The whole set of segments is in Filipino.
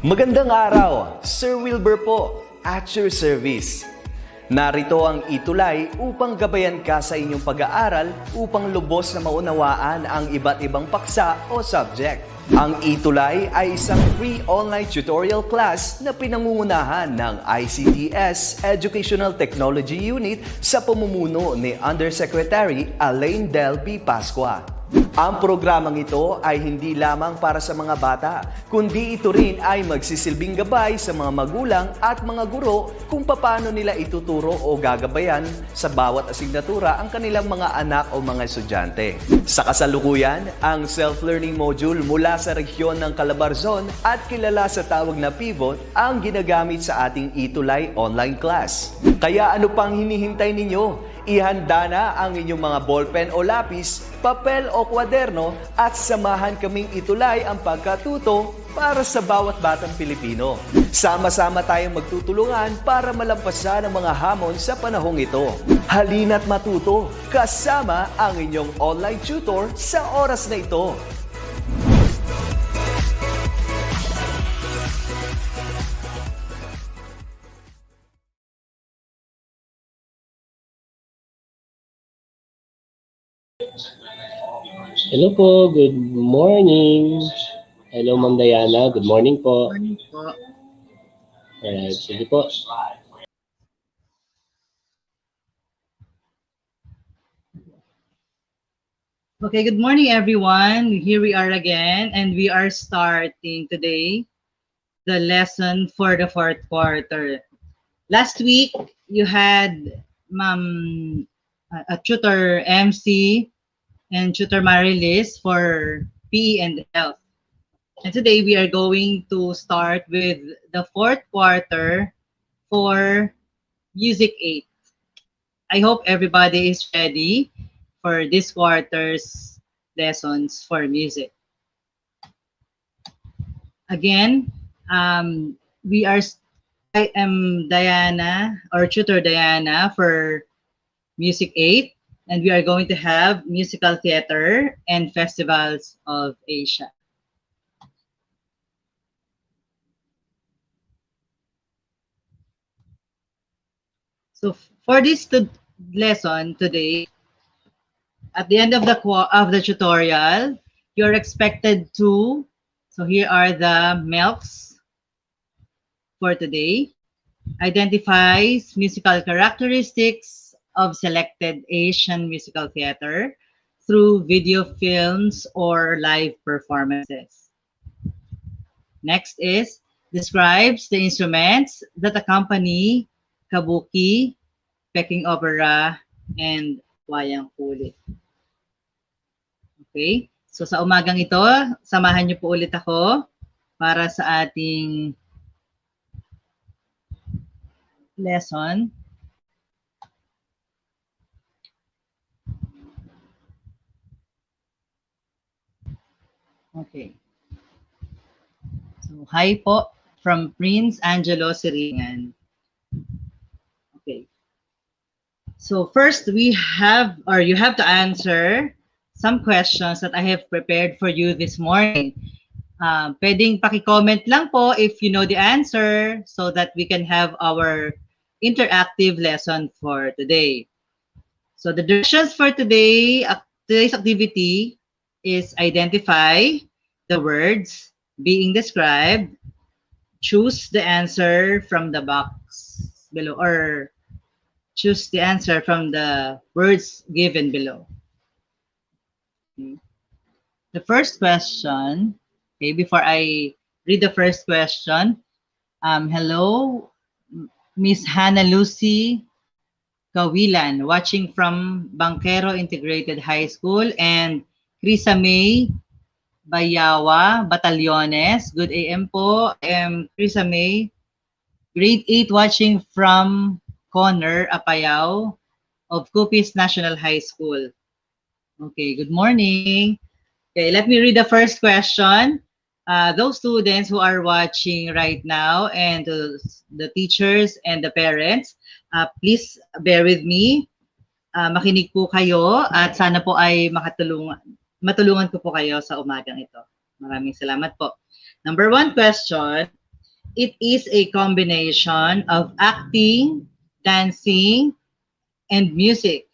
Magandang araw, Sir Wilbur po, at your service. Narito ang ETUlay upang gabayan ka sa inyong pag-aaral upang lubos na maunawaan ang iba't ibang paksa o subject. Ang ETUlay ay isang free online tutorial class na pinangungunahan ng DepEd Educational Technology Unit sa pamumuno ni Undersecretary Alain Del B. Pascua. Ang programang ito ay hindi lamang para sa mga bata, kundi ito rin ay magsisilbing gabay sa mga magulang at mga guro kung paano nila ituturo o gagabayan sa bawat asignatura ang kanilang mga anak o mga estudyante. Sa kasalukuyan, ang self-learning module mula sa rehiyon ng Calabarzon at kilala sa tawag na pivot ang ginagamit sa ating ETUlay online class. Kaya ano pang hinihintay ninyo? Ihanda na ang inyong mga ballpen o lapis, papel o kwaderno at samahan kaming itulay ang pagkatuto para sa bawat batang Pilipino. Sama-sama tayong magtutulungan para malampasan ang mga hamon sa panahong ito. Halina't matuto kasama ang inyong online tutor sa oras na ito. Hello po, good morning. Hello Ma'am Diana, good morning po. Good morning po. Alright, sige po. Okay, good morning everyone. Here we are again and we are starting today the lesson for the fourth quarter. Last week, you had a tutor MC and tutor Marilis for PE and health. And today we are going to start with the fourth quarter for Music 8. I hope everybody is ready for this quarter's lessons for music. Again, I am Diana, or tutor Diana for Music 8. And we are going to have musical theater and festivals of Asia. So for this lesson today, at the end of the tutorial, you're expected to, so here are the MELCs for today. Identifies musical characteristics of selected Asian musical theater through video films or live performances. Next is describes the instruments that accompany Kabuki, Peking opera, and wayang kulit. Okay, so sa umagang ito, samahan niyo po ulit ako para sa ating lesson. Okay. So, hi po from Prince Angelo Siringan. Okay. So, first you have to answer some questions that I have prepared for you this morning. Pwedeng paki-comment lang po if you know the answer so that we can have our interactive lesson for today. So, the directions for today's activity is identify the words being described, choose the answer from the box below, or choose the answer from the words given below. Okay. The first question, okay, before I read the first question, hello, Miss Hannah Lucy Kawilan, watching from Banquero Integrated High School, and Krisa May Bayawa, Batallones. Good AM po. I am Krisa May, grade 8, watching from Connor Apayao of Cupis National High School. Okay, good morning. Okay, let me read the first question. Those students who are watching right now and the teachers and the parents, please bear with me. Makinig po kayo at sana po ay matulungan ko po kayo sa umagang ito. Maraming salamat po. Number 1 question, It is a combination of acting, dancing, and music,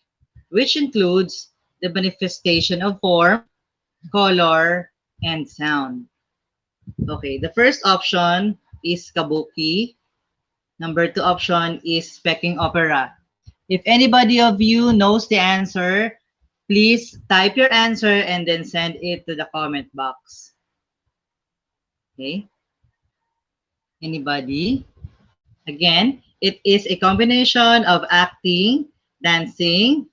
which includes the manifestation of form, color, and sound. Okay, the first option is Kabuki. Number two option is Peking opera. If anybody of you knows the answer, please type your answer and then send it to the comment box. Okay? Anybody? Again, it is a combination of acting, dancing,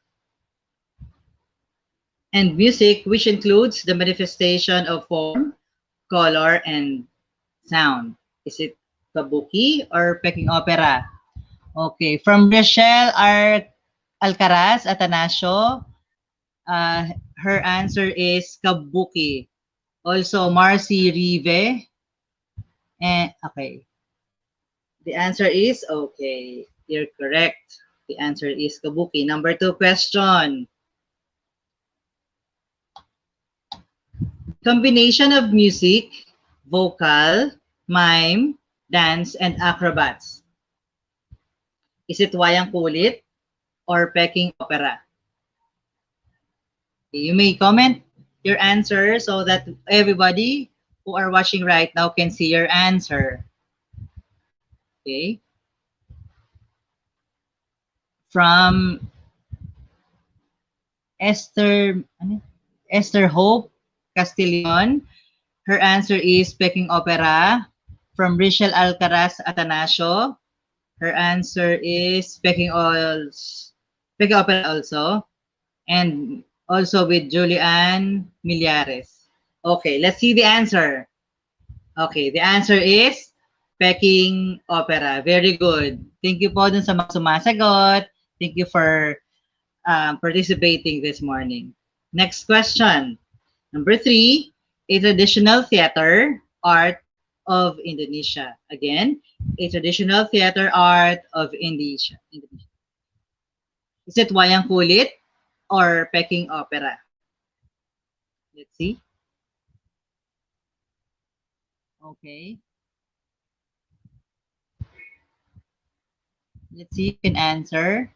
and music, which includes the manifestation of form, color, and sound. Is it Kabuki or Peking opera? Okay, from Rochelle Alcaraz Atanasio, her answer is Kabuki. Also, Marcy Rive. Okay. The answer is okay. You're correct. The answer is Kabuki. Number two question. Combination of music, vocal, mime, dance, and acrobats. Is it Wayang Kulit or Peking opera? You may comment your answer so that everybody who are watching right now can see your answer. Okay. From Esther Hope Castillon, her answer is Peking opera. From Rachel Alcaraz Atanasio, her answer is Peking opera also. And also with Julian Millares. Okay, let's see the answer. Okay, the answer is Peking opera. Very good. Thank you po dun sa mga sumasagot. Thank you for participating this morning. Next question. Number 3, a traditional theater art of Indonesia. Again, a traditional theater art of Indonesia. Is it Wayang Kulit or Peking opera? Let's see. Okay. Let's see if you can answer.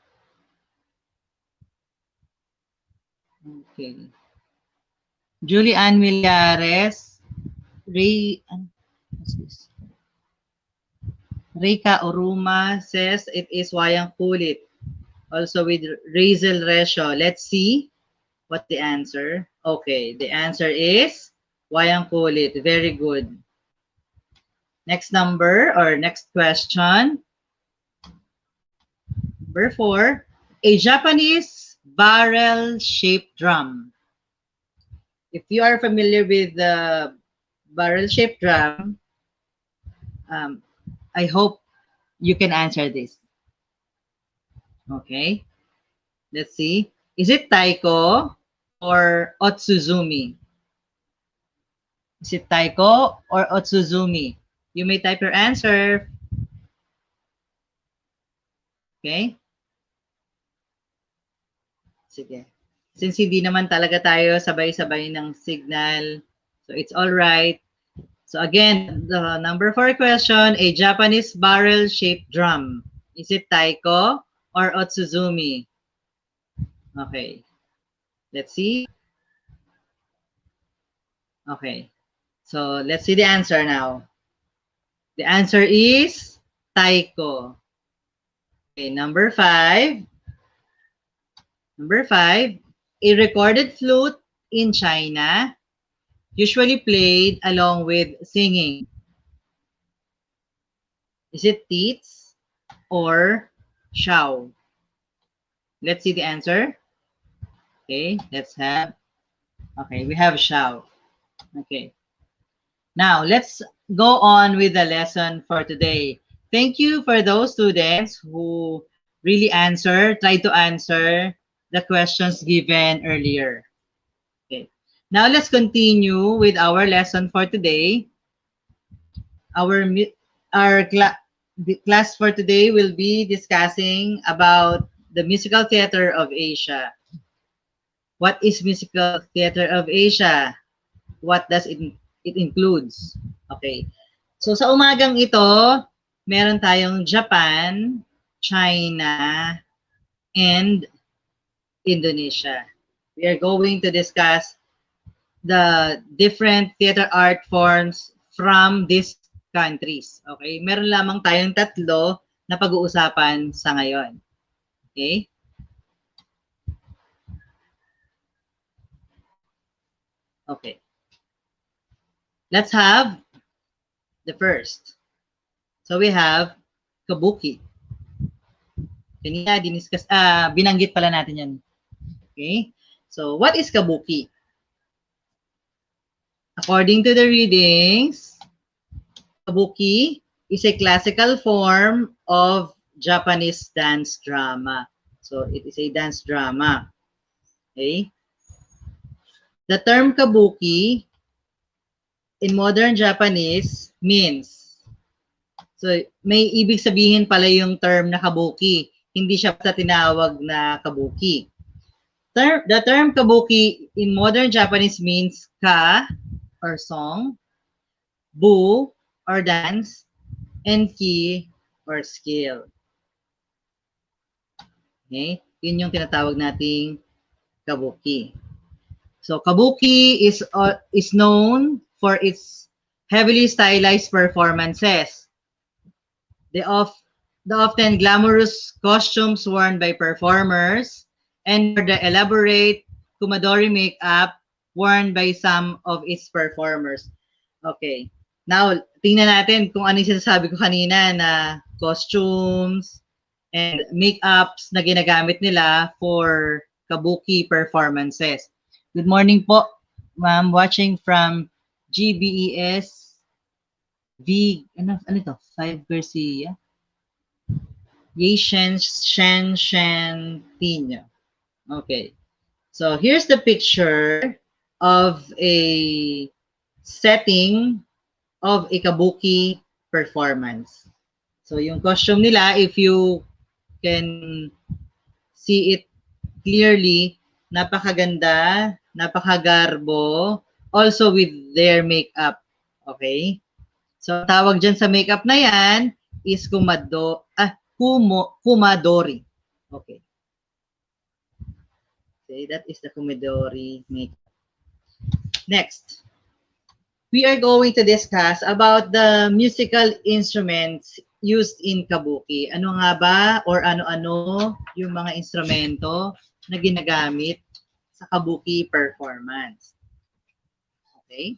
Okay. Julie Ann Millares, what's this? Rika Oruma says it is Wayang Kulit. Also with Razel Resho. Let's see what the answer. Okay, the answer is Wayang Kulit. Very good. Next number or next question. Number 4, a Japanese barrel-shaped drum. If you are familiar with the barrel-shaped drum, I hope you can answer this. Okay, let's see. Is it taiko or otsuzumi? Is it taiko or otsuzumi? You may type your answer. Okay? Sige. Since hindi naman talaga tayo sabay-sabay ng signal, so it's all right. So again, the number 4 question, a Japanese barrel-shaped drum. Is it taiko or otsuzumi? Okay. Let's see. Okay. So let's see the answer now. The answer is taiko. Okay, number 5. Number 5, a recorded flute in China, usually played along with singing. Is it teats or Xiao? Let's see the answer. Okay, we have Xiao. Okay. Now, let's go on with the lesson for today. Thank you for those students who really tried to answer the questions given earlier. Okay. Now, let's continue with our lesson for today. The class for today will be discussing about the Musical Theater of Asia. What is Musical Theater of Asia? What does it includes? Okay. So sa umagang ito, meron tayong Japan, China, and Indonesia. We are going to discuss the different theater art forms from these countries. Okay? Meron lamang tayong tatlo na pag-uusapan sa ngayon. Okay? Okay. Let's have the first. So we have Kabuki. Kanina binanggit pala natin yan. Okay? So what is Kabuki? According to the readings, Kabuki is a classical form of Japanese dance drama. So it is a dance drama. Okay? The term Kabuki in modern Japanese means, so may ibig sabihin pala yung term na Kabuki. Hindi siya basta tinawag na Kabuki. The term Kabuki in modern Japanese means ka or song, bu or dance, and ki or skill. Okay? Yun yung tinatawag nating Kabuki. So Kabuki is known for its heavily stylized performances. The often glamorous costumes worn by performers and the elaborate kumadori makeup worn by some of its performers. Okay. Now, tingnan natin kung ano yung sinasabi ko kanina na costumes and makeups na ginagamit nila for Kabuki performances. Good morning po, ma'am, watching from GBES ano to? 5 Garcia. Ye Shen Tino. Okay. So here's the picture of a setting of a Kabuki performance. So yung costume nila, if you can see it clearly, napakaganda, napakagarbo, also with their makeup. Okay? So tawag dyan sa makeup na yan is kumadori. Okay. Okay, that is the kumadori makeup. Next, we are going to discuss about the musical instruments used in Kabuki. Ano nga ba or ano-ano yung mga instrumento na ginagamit sa Kabuki performance. Okay?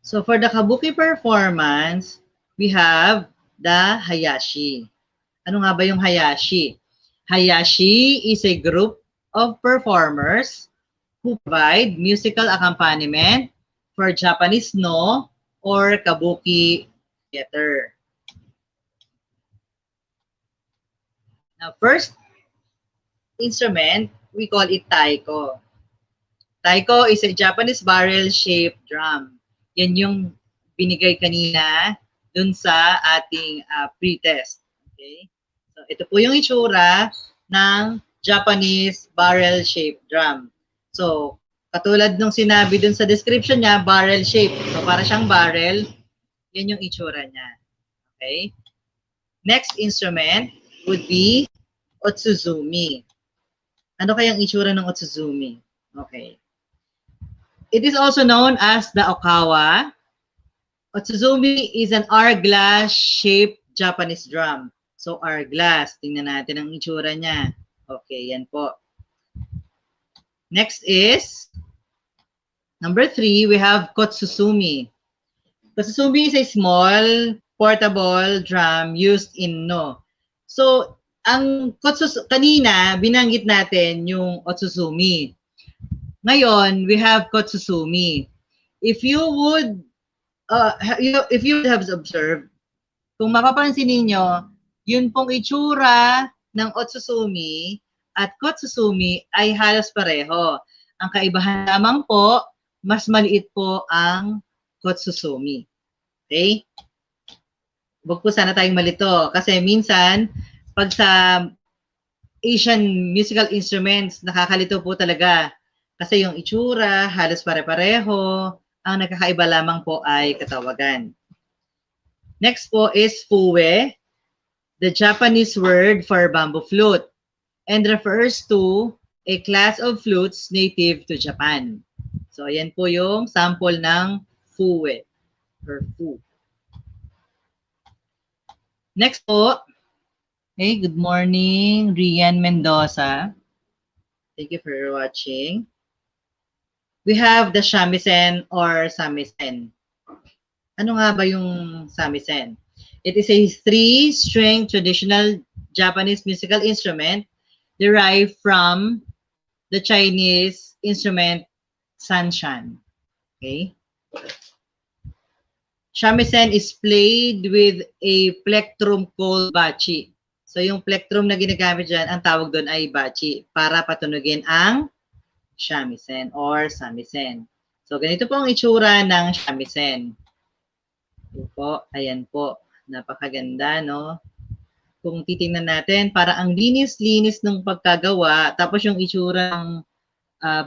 So for the Kabuki performance, we have the Hayashi. Ano nga ba yung Hayashi? Hayashi is a group of performers who provide musical accompaniment for Japanese no or Kabuki theater. Now, first instrument, we call it taiko. Taiko is a Japanese barrel-shaped drum. Yan yung binigay kanina dun sa ating pre-test. Okay? So, ito po yung itsura ng Japanese barrel-shaped drum. So, katulad nung sinabi dun sa description niya, barrel-shaped. So, para siyang barrel, yan yung itsura niya. Okay? Next instrument would be Otsuzumi. Ano kayang itsura ng Otsuzumi? Okay. It is also known as the Okawa. Otsuzumi is an hourglass-shaped Japanese drum. So, hourglass. Tingnan natin ang itsura niya. Okay, yan po. Next is, number 3, we have Kotsusumi. Kotsusumi is a small, portable drum used in no. So, ang kanina, binanggit natin yung Otsuzumi. Ngayon, we have Kotsusumi. If you would have observed, kung mapapansin ninyo, yun pong itsura ng Otsuzumi at Kotsusumi ay halos pareho. Ang kaibahan lamang po, mas maliit po ang Kotsusumi. Okay? Huwag po sana tayong malito. Kasi minsan, pag sa Asian musical instruments, nakakalito po talaga. Kasi yung itsura, halos pare-pareho, Ang nagkakaiba lamang po ay katawagan. Next po is fuwe, the Japanese word for bamboo flute, and refers to a class of flutes native to Japan. So, ayan po yung sample ng fuwe or fu. Next po, okay, good morning, Rian Mendoza. Thank you for watching. We have the shamisen or samisen. Ano nga ba yung shamisen? It is a three-string traditional Japanese musical instrument derived from the Chinese instrument sanshan. Okay? Shamisen is played with a plectrum called bachi. So yung plectrum na ginagamit dyan, ang tawag doon ay bachi para patunugin ang shamisen or samisen. So ganito po ang itsura ng shamisen. Ito po, ayan po. Napakaganda, no? Kung titingnan natin, para ang linis-linis ng pagkagawa, tapos yung itsura ng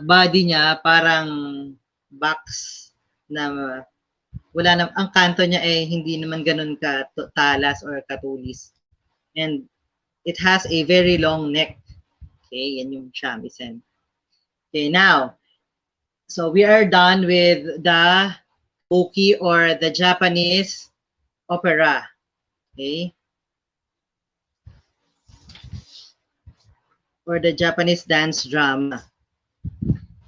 body niya, parang box na wala na, ang kanto niya ay hindi naman ganun talas or katulis. And it has a very long neck. Okay, yan yung shamisen. Okay, now, so we are done with the Kabuki or the Japanese opera. Okay? Or the Japanese dance drama.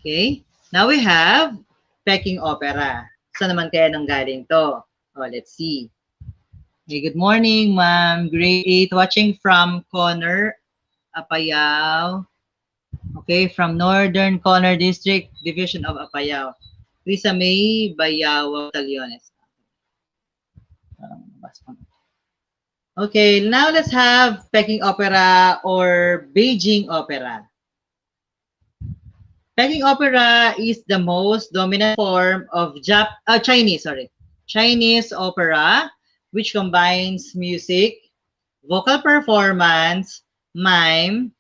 Okay? Now we have Peking opera. Saan naman kaya nang galing to? Oh, let's see. Okay, good morning, ma'am. Grade 8, watching from Connor, Apayao. Okay, from Northern Connor District, Division of Apayao. Risa May Bayawa Taliones. Okay, now let's have Peking opera or Beijing opera. Peking opera is the most dominant form of Chinese opera, which combines music, vocal performance, mime,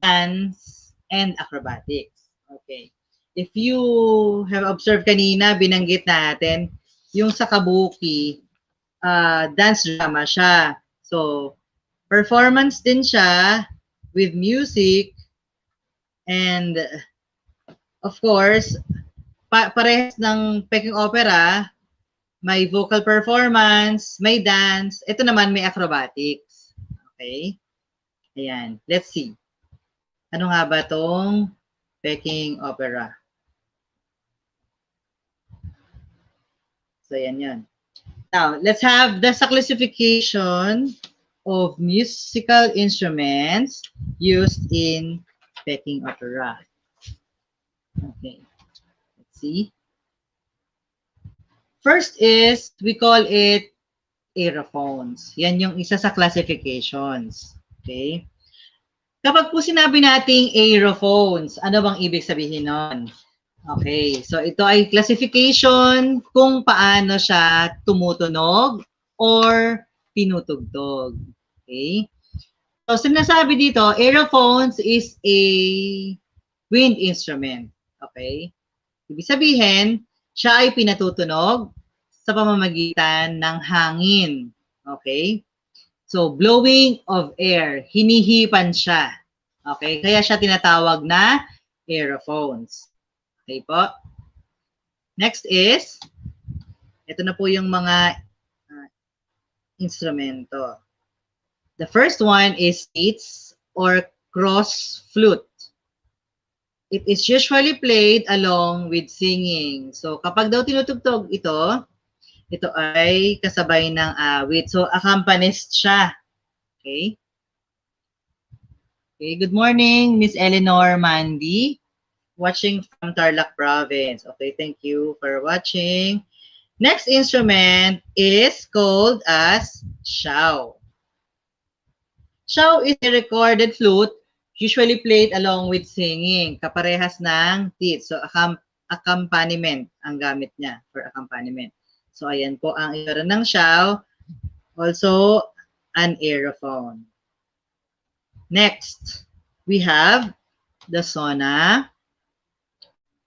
dance, and acrobatics. Okay. If you have observed kanina, binanggit natin, yung sa Kabuki, dance drama siya. So, performance din siya with music and of course, parehas ng Peking opera, may vocal performance, may dance, ito naman may acrobatics. Okay? Ayan, let's see. Ano nga ba tong Peking opera? So, yan. Now, let's have the classification of musical instruments used in Peking opera. Okay, let's see. First is, we call it aerophones. Yan yung isa sa classifications. Okay? Kapag po sinabi nating aerophones, ano bang ibig sabihin nun? Okay, so ito ay classification kung paano siya tumutunog or tinutugtog. Okay? So, sinasabi dito, aerophones is a wind instrument. Okay? Ibig sabihin, siya ay pinatutunog sa pamamagitan ng hangin. Okay? So, blowing of air. Hinihipan siya. Okay? Kaya siya tinatawag na aerophones. Okay po? Next is, ito na po yung mga instrumento. The first one is states or cross flute. It is usually played along with singing. So, kapag daw tinutugtog ito ay kasabay ng awit. So, accompanist siya. Okay? Okay, good morning, Miss Eleanor Mandy. Watching from Tarlac Province. Okay, thank you for watching. Next instrument is called as Xiao. Xiao is a recorded flute, usually played along with singing, kaparehas ng teeth. So, accompaniment ang gamit niya for accompaniment. So, ayan po ang itsura ng Xiao. Also, an aerophone. Next, we have the sona.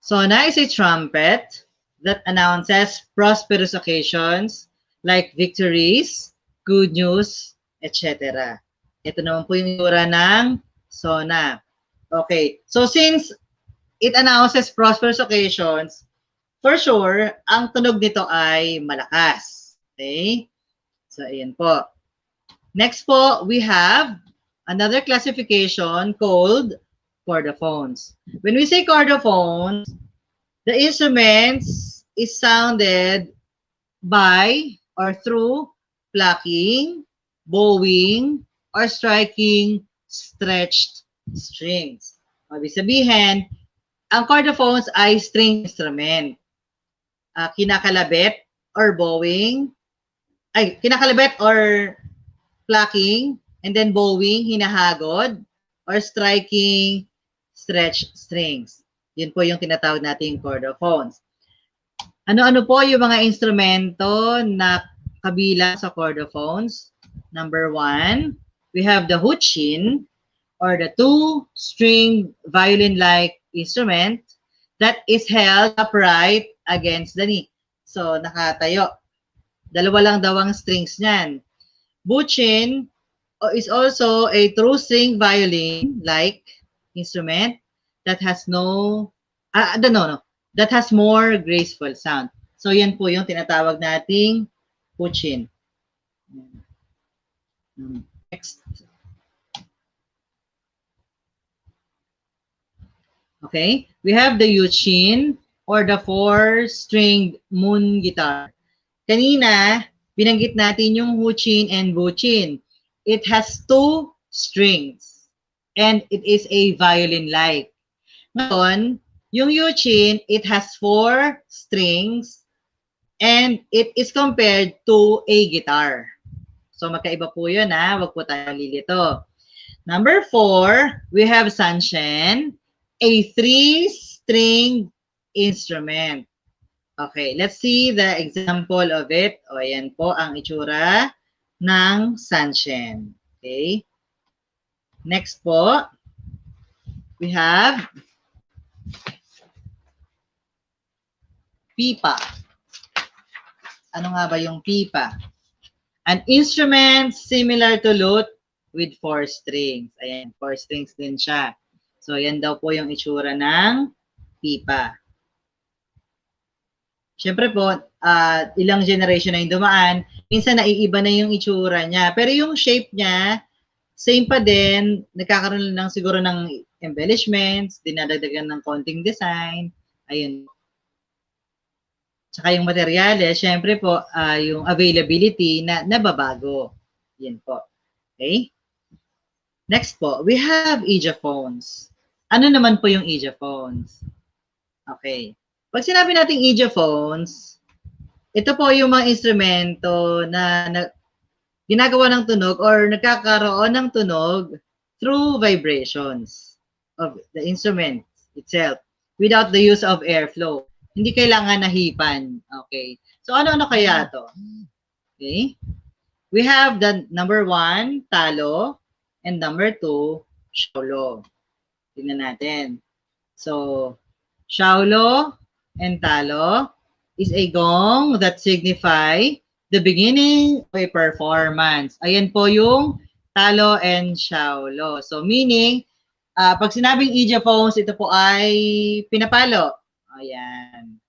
Sona is a trumpet that announces prosperous occasions like victories, good news, etc. Ito naman po yung itsura ng sona. Okay, so since it announces prosperous occasions, for sure, ang tunog nito ay malakas. Okay? So, ayan po. Next po, we have another classification called chordophones. When we say chordophones, the instruments is sounded by or through plucking, bowing, or striking stretched strings. Ibig sabihin, ang chordophones ay string instrument. Kinakalabit or bowing, kinakalabit or plucking, and then bowing, hinahagod, or striking stretch strings. Yun po yung tinatawag nating chordophones. Ano-ano po yung mga instrumento na kabilang sa chordophones? Number 1, we have the huchin, or the two-string violin-like instrument that is held upright against the knee. So, nakatayo. Dalawa lang daw ang strings niyan. Buchin is also a true-string violin-like instrument that has that has more graceful sound. So, yan po yung tinatawag nating buchin. Next. Okay, we have the yuchin or the four-stringed moon guitar. Kanina, binanggit natin yung huchin and buchin. It has 2 strings and it is a violin-like. Ngayon, yung yuchin, it has 4 strings and it is compared to a guitar. So magkaiba po yun ha, wag po tayo lilito. Number 4, we have sanshen, a 3-string instrument. Okay, let's see the example of it. O, ayan po ang itsura ng sanshen. Okay. Next po, we have pipa. Ano nga ba yung pipa? An instrument similar to lute with 4 strings. Ayan, 4 strings din siya. So, yan daw po yung itsura ng pipa. Siyempre po, ilang generation na yung dumaan, minsan naiiba na yung itsura niya. Pero yung shape niya, same pa din, nagkakaroon lang siguro ng embellishments, dinadagdagan ng konting design, ayun. Tsaka yung materyales, siyempre po, yung availability na nababago. Yan po. Okay? Next po, we have ETUphones. Ano naman po yung ETUphones? Okay. Pag sinabi nating ETUphones, ito po yung mga instrumento na ginagawa ng tunog or nagkakaroon ng tunog through vibrations of the instrument itself without the use of airflow. Hindi kailangan nahipan. Okay. So, ano-ano kaya to? Okay. We have the number 1, talo, and number 2, xiaolo. Tingnan natin. So, xiaolo and talo is a gong that signify the beginning of a performance. Ayan po yung talo and xiaolo. So, meaning, pag sinabing ETUphones, ito po ay pinapalo. Ayan.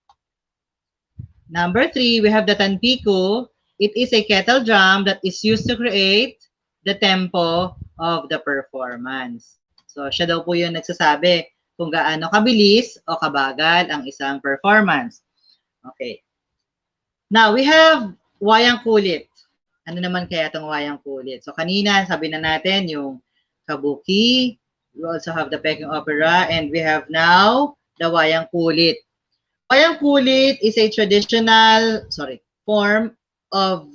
Number 3, we have the tanpiku. It is a kettle drum that is used to create the tempo of the performance. So, siya daw po yung nagsasabi kung gaano kabilis o kabagal ang isang performance. Okay. Now, we have wayang kulit. Ano naman kaya itong wayang kulit? So, kanina, sabi na natin yung Kabuki. We also have the Peking Opera. And we have now the wayang kulit. Wayang kulit is a traditional, form of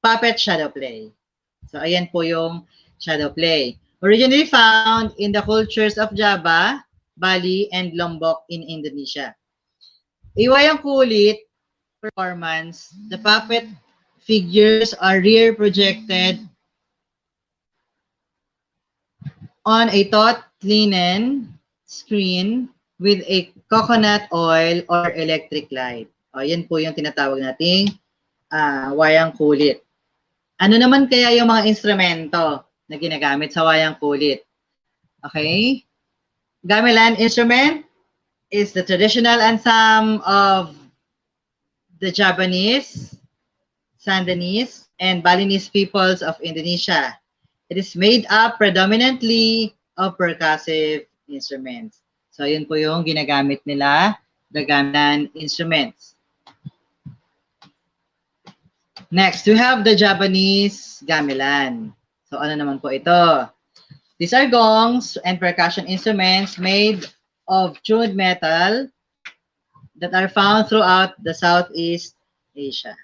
puppet shadow play. So, ayan po yung shadow play. Originally found in the cultures of Java, Bali, and Lombok in Indonesia. A wayang kulit performance, the puppet figures are rear projected on a taut linen screen with a coconut oil or electric light. O, yan po yung tinatawag nating wayang kulit. Ano naman kaya yung mga instrumento na ginagamit sa wayang kulit? Okay? Gamelan instrument is the traditional ensemble of the Japanese, Sundanese, and Balinese peoples of Indonesia. It is made up predominantly of percussive instruments. So, yun po yung ginagamit nila, the gamelan instruments. Next, we have the Japanese gamelan. So, ano naman po ito? These are gongs and percussion instruments made of tuned metal that are found throughout the Southeast Asia.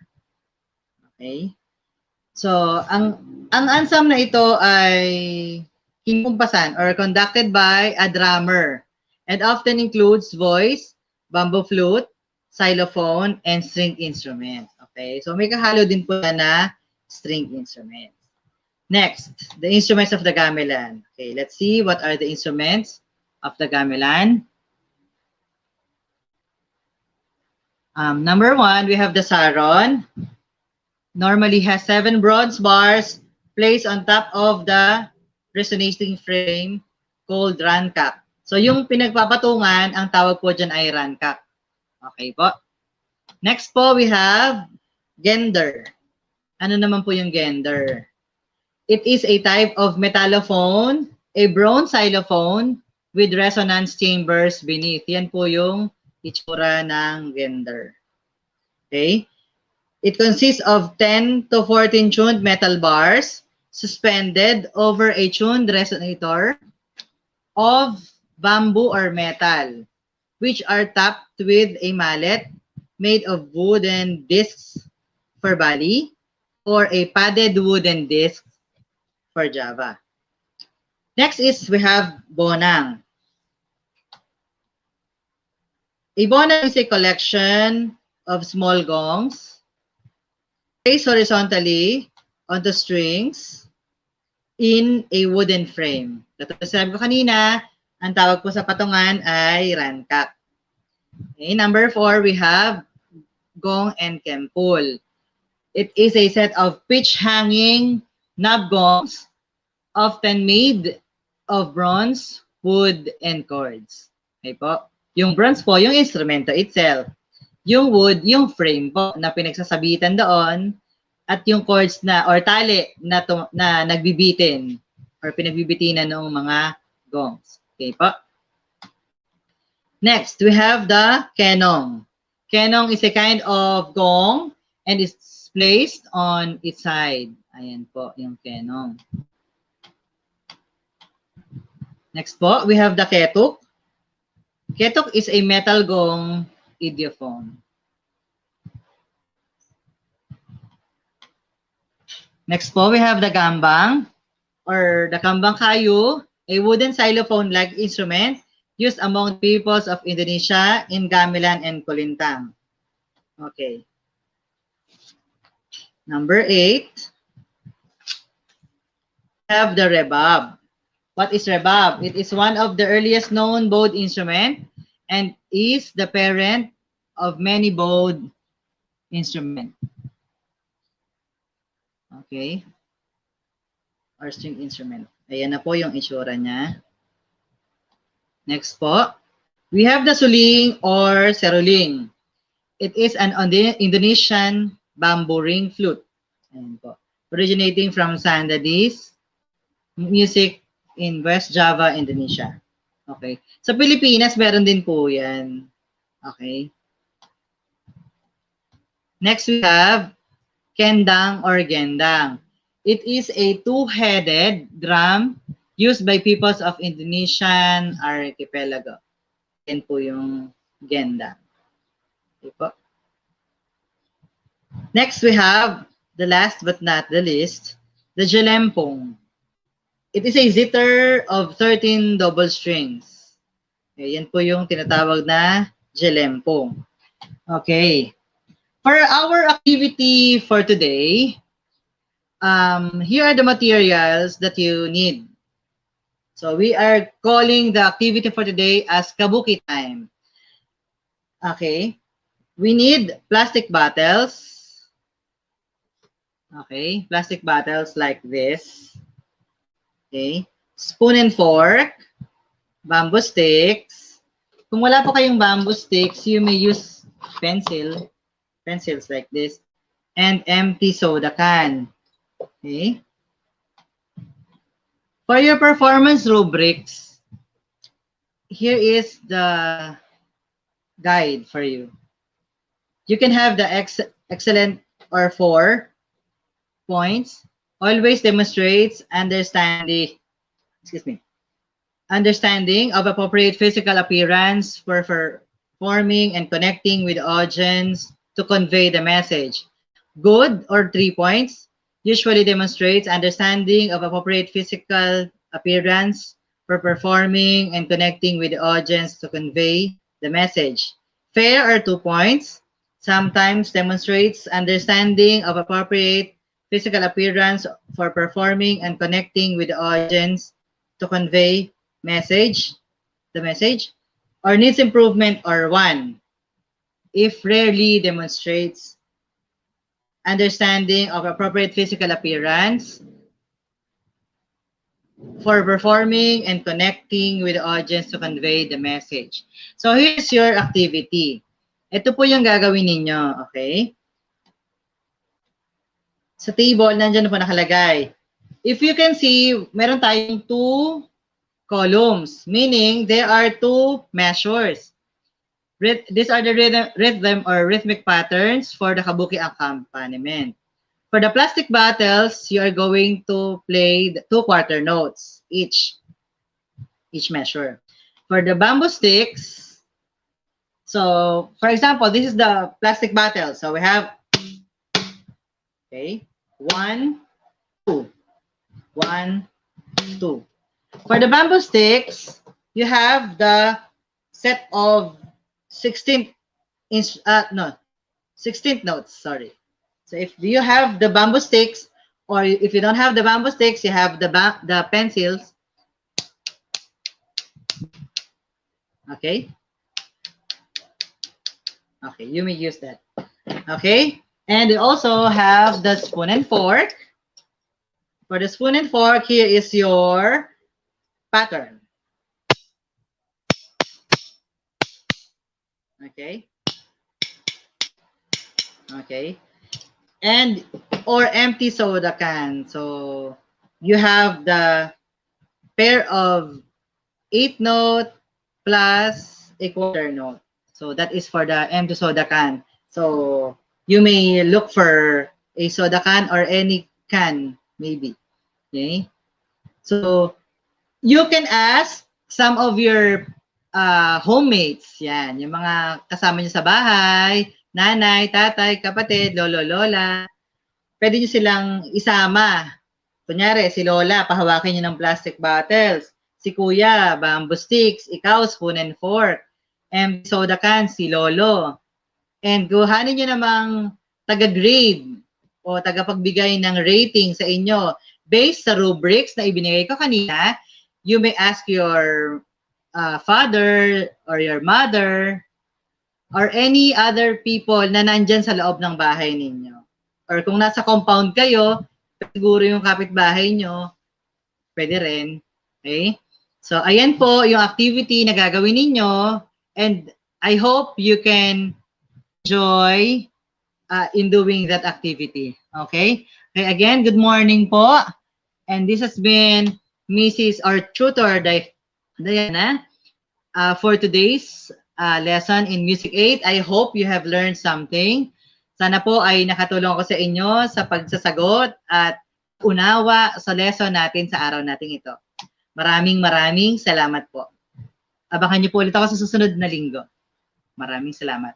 Okay? So, ang ensemble na ito ay kinumpasan or conducted by a drummer and often includes voice, bamboo flute, xylophone, and string instruments. Okay? So, may kahalo din po na string instruments. Next, the instruments of the gamelan. Okay, let's see what are the instruments of the gamelan. Number one, we have the saron. Normally has 7 bronze bars placed on top of the resonating frame called rankak. So, yung pinagpapatungan, ang tawag po dyan ay rankak. Okay po. Next po, we have gender. Ano naman po yung gender? It is a type of metallophone, a bronze xylophone with resonance chambers beneath. Yan po yung itsura ng gender. Okay? It consists of 10 to 14 tuned metal bars suspended over a tuned resonator of bamboo or metal, which are topped with a mallet made of wooden discs for bali or a padded wooden disc for Java. Next is we have bonang. A bonang is a collection of small gongs placed horizontally on the strings in a wooden frame. Katulad sabi ko kanina, ang tawag po sa patungan ay rankak. Okay, number 4, we have gong and kempul. It is a set of pitch-hanging knob gongs, often made of bronze, wood, and cords. Okay po? Yung bronze po, yung instrumento itself. Yung wood, yung frame po na pinagsasabitan doon. At yung cords na, or tali na, na nagbibitin or pinagbibitinan ng mga gongs. Okay po? Next, we have the Kenon. Kenon is a kind of gong and it's placed on its side. Ayan po, yung Kenon. Next po, we have the ketuk. Ketuk is a metal gong idiophone. Next po, we have the gambang or the kambang kayu, a wooden xylophone-like instrument used among peoples of Indonesia in Gamelan and Kulintang. Okay. Number 8. Have the Rebab. What is Rebab? It is one of the earliest known bowed instrument and is the parent of many bowed instrument. Okay. Or string instrument. Ayan na po yung itsura niya. Next po. We have the suling or seruling. It is an Indonesian bamboo ring flute. Ayan po. Originating from Sundanese music in West Java, Indonesia. Okay. Sa Pilipinas, meron din po yan. Okay. Next, we have kendang or gendang. It is a two-headed drum used by peoples of Indonesian archipelago. Yan po yung gendang. Okay po. Next, we have the last but not the least, the jelempong. It is a zither of 13 double strings. Okay, yan po yung tinatawag na jelempong. Okay. For our activity for today, here are the materials that you need. So we are calling the activity for today as Kabuki time. Okay. We need plastic bottles. Okay. Plastic bottles like this. Okay. Spoon and fork. Bamboo sticks. Kung wala po kayong bamboo sticks, you may use pencils like this, and empty soda can. Okay. For your performance rubrics, here is the guide for you. You can have the excellent or 4 points. Always demonstrates understanding of appropriate physical appearance for forming and connecting with the audience to convey the message. Good or 3 points usually demonstrates understanding of appropriate physical appearance for performing and connecting with the audience to convey the message. Fair or 2 points sometimes demonstrates understanding of appropriate physical appearance for performing and connecting with the audience to convey the message, or needs improvement, or 1 if rarely demonstrates understanding of appropriate physical appearance for performing and connecting with the audience to convey the message. So here's your activity. Ito po yung gagawin ninyo, okay? Sa table, nandiyan na po nakalagay. If you can see, meron tayong 2 columns, meaning there are 2 measures. These are the rhythm or rhythmic patterns for the Kabuki accompaniment. For the plastic bottles, you are going to play the 2 quarter notes each measure. For the bamboo sticks, so for example, this is the plastic bottle. So we have, okay, 1, 2, 1, 2. For the bamboo sticks, you have the set of 16th notes, sorry. So if you have the bamboo sticks, or if you don't have the bamboo sticks, you have the pencils. Okay. Okay, you may use that. Okay. And you also have the spoon and fork. For the spoon and fork, here is your pattern. Okay. Okay. And or empty soda can. So you have the pair of 8 note plus a quarter note. So that is for the empty soda can. So you may look for a soda can or any can, maybe. Okay. So you can ask some of your homemates. Yan, yung mga kasama niyo sa bahay, nanay, tatay, kapatid, lolo, lola. Pwede niyo silang isama. Kunyari, si Lola, pahawakin niyo ng plastic bottles. Si Kuya, bamboo sticks. Ikaw, spoon and fork. And soda can, si Lolo. And kuhanin niyo namang taga-grade o tagapagbigay ng rating sa inyo. Based sa rubrics na ibinigay ko kanina, you may ask your father or your mother or any other people na nandyan sa loob ng bahay ninyo. Or kung nasa compound kayo, siguro yung kapitbahay nyo, pwede rin. Okay? So, ayan po yung activity na gagawin ninyo. And I hope you can enjoy in doing that activity. Okay? Okay, again, good morning po. And this has been Mrs. or Tutor Diana for today's lesson in Music 8. I hope you have learned something. Sana po ay nakatulong ako sa inyo sa pagsasagot at unawa sa lesson natin sa araw nating ito. Maraming salamat po. Abangan niyo po ulit ako sa susunod na linggo. Maraming salamat.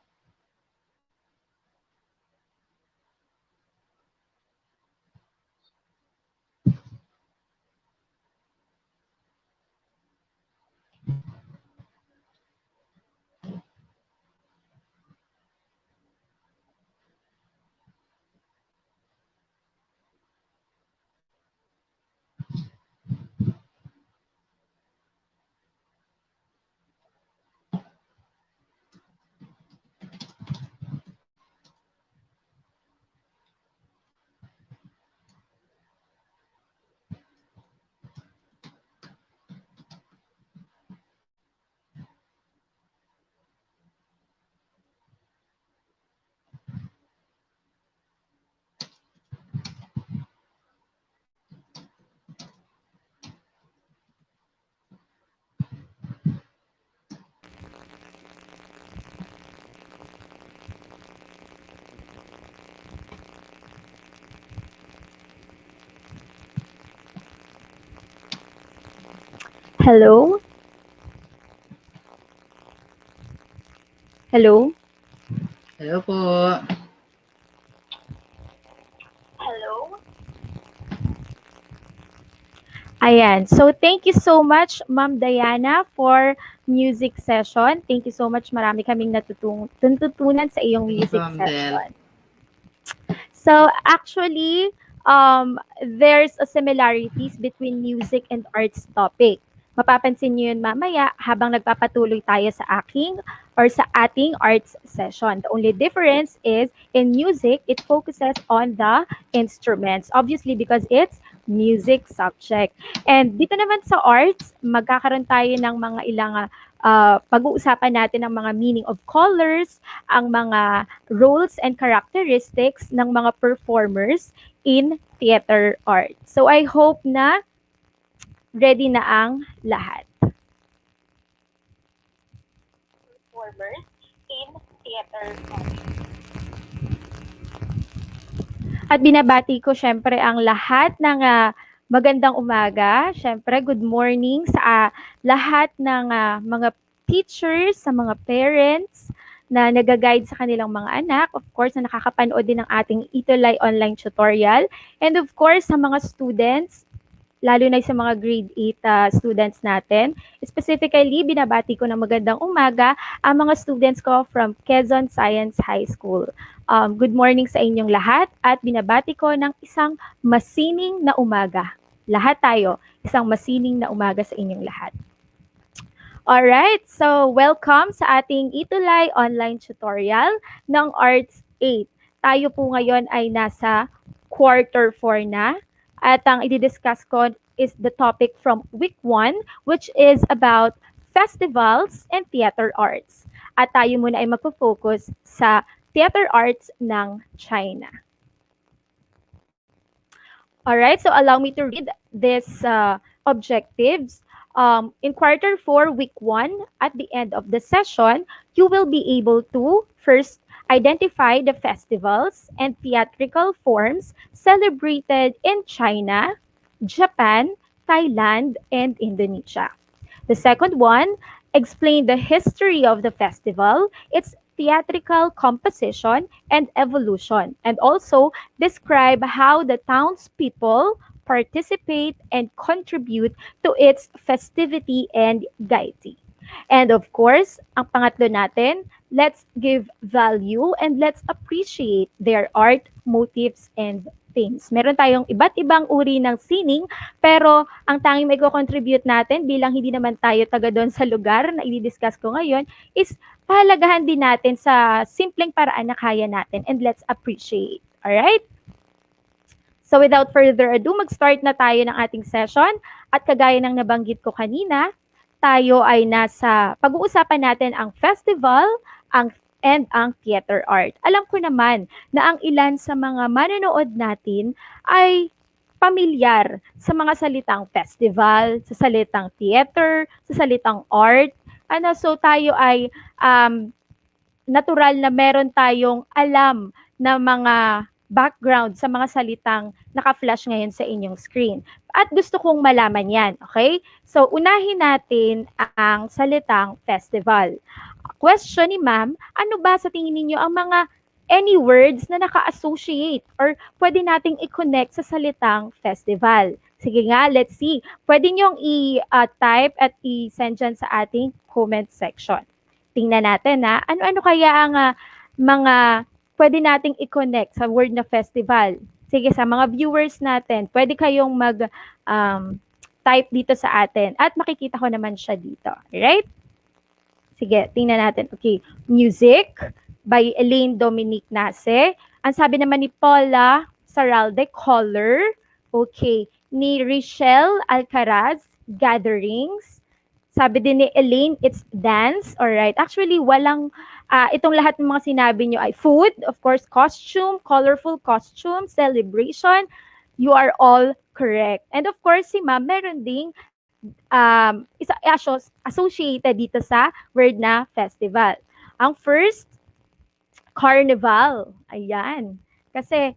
Hello? Hello? Hello po. Ayan. So, thank you so much, Ma'am Diana, for music session. Thank you so much. Marami kaming natutunan sa iyong Thank you po, music Ma'am Del. session. So, actually, there's a similarities between music and arts topic. Mapapansin niyo yun mamaya habang nagpapatuloy tayo sa ating arts session. The only difference is in music, it focuses on the instruments. Obviously, because it's music subject. And dito naman sa arts, magkakaroon tayo ng mga ilang pag-uusapan natin ng mga meaning of colors, ang mga roles and characteristics ng mga performers in theater art. So I hope na ready na ang lahat. Performers in theater art. At binabati ko syempre ang lahat ng magandang umaga. Syempre, good morning sa lahat ng mga teachers, sa mga parents na nag-guide sa kanilang mga anak. Of course, na nakakapanood din ng ating ETUlay online tutorial. And of course, sa mga students, lalo na sa mga grade 8 students natin. Specifically, binabati ko ng magandang umaga ang mga students ko from Quezon Science High School. Good morning sa inyong lahat at binabati ko ng isang masining na umaga. Lahat tayo, isang masining na umaga sa inyong lahat. Alright, so welcome sa ating ETUlay online tutorial ng Arts 8. Tayo po ngayon ay nasa quarter 4 na at ang i-discuss ko is the topic from week 1 which is about festivals and theater arts. At tayo muna ay magpo-focus sa theater arts ng China. Alright, so allow me to read these objectives. In quarter 4, week 1, at the end of the session, you will be able to first identify the festivals and theatrical forms celebrated in China, Japan, Thailand, and Indonesia. The second one, explain the history of the festival, its theatrical composition and evolution, and also describe how the townspeople participate and contribute to its festivity and gaiety. And of course, ang pangatlo natin, let's give value and let's appreciate their art, motifs, and themes. Meron tayong iba't ibang uri ng sining, pero ang tanging may contribute natin bilang hindi naman tayo taga doon sa lugar na i-discuss ko ngayon is pahalagahan din natin sa simpleng paraan na kaya natin and let's appreciate. Alright? So without further ado, mag-start na tayo ng ating session at kagaya ng nabanggit ko kanina, tayo ay nasa pag-uusapan natin ang festival and ang theater art. Alam ko naman na ang ilan sa mga manonood natin ay pamilyar sa mga salitang festival, sa salitang theater, sa salitang art. So tayo ay natural na meron tayong alam na mga background sa mga salitang naka-flash ngayon sa inyong screen. At gusto kong malaman yan, okay? So, unahin natin ang salitang festival. Question ni ma'am, ano ba sa tingin ninyo ang mga any words na naka-associate or pwede nating i-connect sa salitang festival? Sige nga, let's see. Pwede nyong i-type at i-send dyan sa ating comment section. Tingnan natin na ano-ano kaya ang mga pwede nating i-connect sa word na festival. Sige, sa mga viewers natin, pwede kayong mag-type dito sa atin at makikita ko naman siya dito. Alright? Sige, tingnan natin. Okay, music by Elaine Dominique Nase. Ang sabi naman ni Paula Saralde, color. Okay, ni Richelle Alcaraz, gatherings. Sabi din ni Elaine, it's dance. Alright. Actually, walang, itong lahat ng mga sinabi nyo ay food, of course, costume, colorful costume, celebration. You are all correct. And of course, si ma'am, meron ding associated dito sa word na festival. Ang first, carnival. Ayan. Kasi,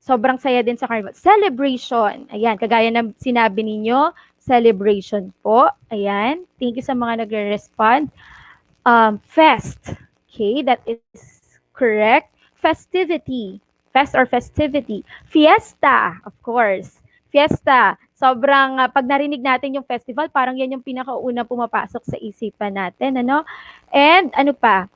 sobrang saya din sa carnival. Celebration. Ayan, kagaya ng sinabi ninyo, celebration po. Ayan. Thank you sa mga nagre-respond. Fest. Okay, that is correct. Festivity. Fest or festivity. Fiesta, of course. Fiesta. Sobrang, pag narinig natin yung festival, parang yan yung pinakauna pumapasok sa isipan natin, ano? And ano pa?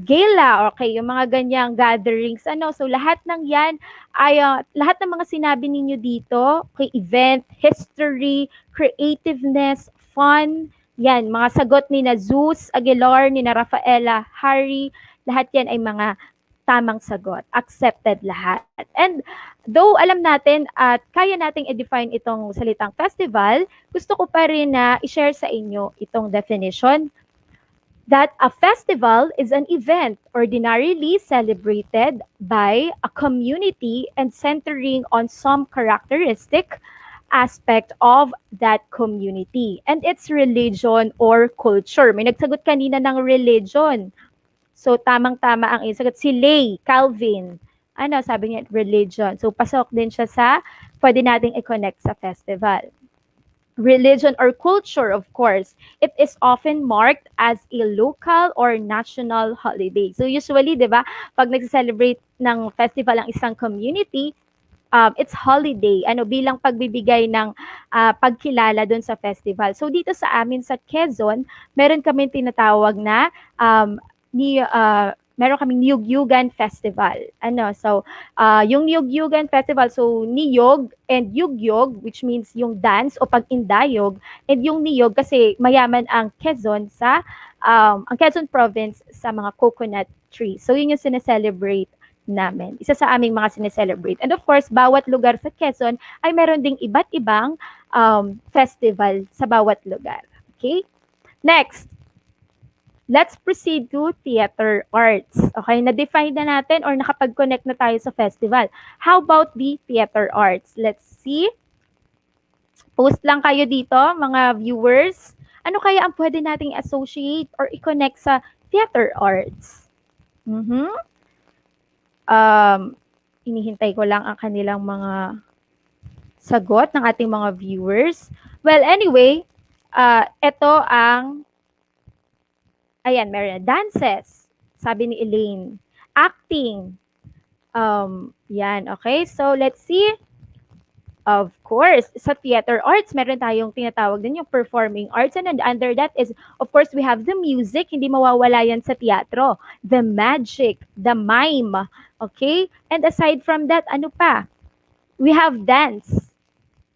Gala, okay, yung mga ganyang gatherings, ano, so lahat ng yan ay, lahat ng mga sinabi ninyo dito, okay, event, history, creativeness, fun, yan, mga sagot ni na Zeus, Aguilar, ni na Rafaela, Harry, lahat yan ay mga tamang sagot, accepted lahat. And though alam natin at kaya nating i-define itong salitang festival, gusto ko pa rin na i-share sa inyo itong definition that a festival is an event ordinarily celebrated by a community and centering on some characteristic aspect of that community and its religion or culture. May nagsagot kanina ng religion. So, tamang-tama ang isagot. Si Lay, Calvin, ano, sabi niya, religion. So, pasok din siya sa pwede nating i-connect sa festival. Religion or culture, of course, it is often marked as a local or national holiday. So usually, di ba, pag nag-celebrate ng festival ang isang community, it's holiday, ano, bilang pagbibigay ng pagkilala doon sa festival. So dito sa amin sa Quezon, meron kami tinatawag na meron kaming Niyog-Yugan Festival. Ano, so yung Niyog-Yugan Festival, so Niyog and Yugyog, which means yung dance o pag-indayog, and yung Niyog kasi mayaman ang Quezon sa ang Quezon province sa mga coconut trees. So yun yung sineselebrate namin. Isa sa aming mga sineselebrate. And of course, bawat lugar sa Quezon ay meron ding iba't ibang festival sa bawat lugar. Okay? Next, let's proceed to theater arts. Okay, na-define na natin or nakapag-connect na tayo sa festival. How about the theater arts? Let's see. Post lang kayo dito, mga viewers. Ano kaya ang pwede nating associate or i-connect sa theater arts? Inihintay ko lang ang kanilang mga sagot ng ating mga viewers. Well, anyway, ito ang ayan, meron dances, sabi ni Elaine. Acting. Yan, okay? So, let's see. Of course, sa theater arts, meron tayong tinatawag din yung performing arts. And under that is, of course, we have the music. Hindi mawawala yan sa teatro. The magic, the mime. Okay? And aside from that, ano pa? We have dance.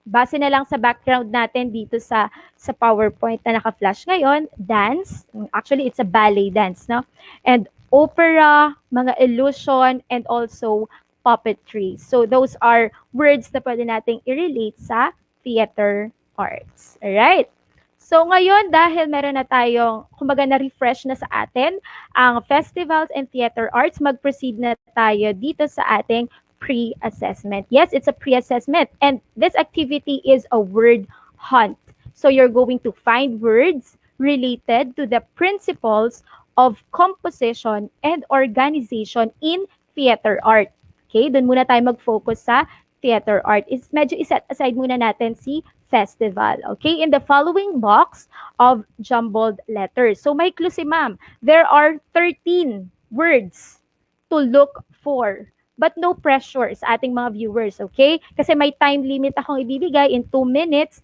Base na lang sa background natin dito sa PowerPoint na naka-flash ngayon, dance, actually it's a ballet dance, no? And opera, mga illusion, and also puppetry. So those are words na pwede nating i-relate sa theater arts. Alright? So ngayon, dahil meron na tayong, kumbaga na-refresh na sa atin ang festivals and theater arts, mag-proceed na tayo dito sa ating pre-assessment. Yes, it's a pre-assessment. And this activity is a word hunt. So you're going to find words related to the principles of composition and organization in theater art. Okay, doon muna tayo mag-focus sa theater art. Is medyo iset aside muna natin si festival. Okay, in the following box of jumbled letters. So may clue si ma'am. There are 13 words to look for. But no pressure sa ating mga viewers, okay? Kasi may time limit akong ibibigay in 2 minutes.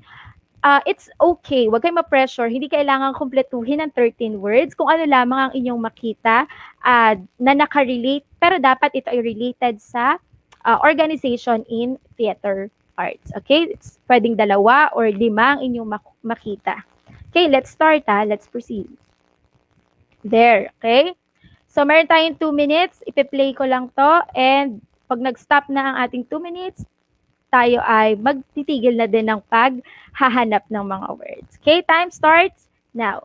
It's okay. Huwag kayong ma-pressure. Hindi kailangan kumpletuhin ng 13 words. Kung ano lamang ang inyong makita na nakarelate, pero dapat ito ay related sa organization in theater arts. Okay? It's pwedeng 2 or 5 ang inyong makita. Okay, let's start. Let's proceed. There, okay? So, meron tayong 2 minutes. Ipe-play ko lang to. And pag nag-stop na ang ating 2 minutes, tayo ay magtitigil na din ng paghahanap ng mga words. Okay, time starts now.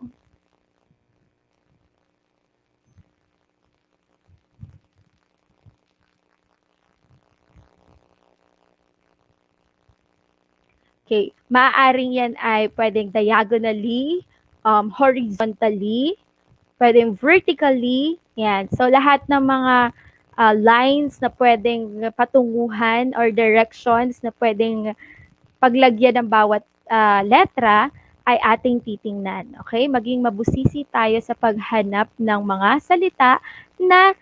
Okay, maaaring yan ay pwedeng diagonally, horizontally, pwedeng vertically. Yan. So, lahat ng mga lines na pwedeng patunguhan or directions na pwedeng paglagyan ng bawat letra ay ating titingnan. Okay? Maging mabusisi tayo sa paghanap ng mga salita na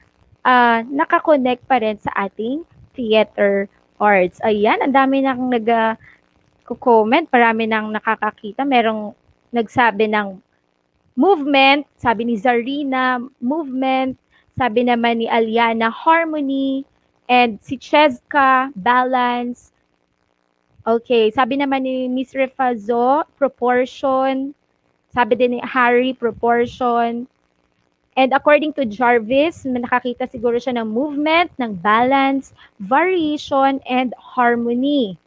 nakakonect pa rin sa ating theater arts. Ayan, ang dami nang nag-comment, marami nang nakakakita. Merong nagsabi ng movement, sabi ni Zarina, movement, sabi naman ni Aliana, harmony, and si Cheska, balance. Okay, sabi naman ni Miss Refazo, proportion. Sabi din ni Harry, proportion. And according to Jarvis, nakakita siguro siya ng movement, ng balance, variation, and harmony.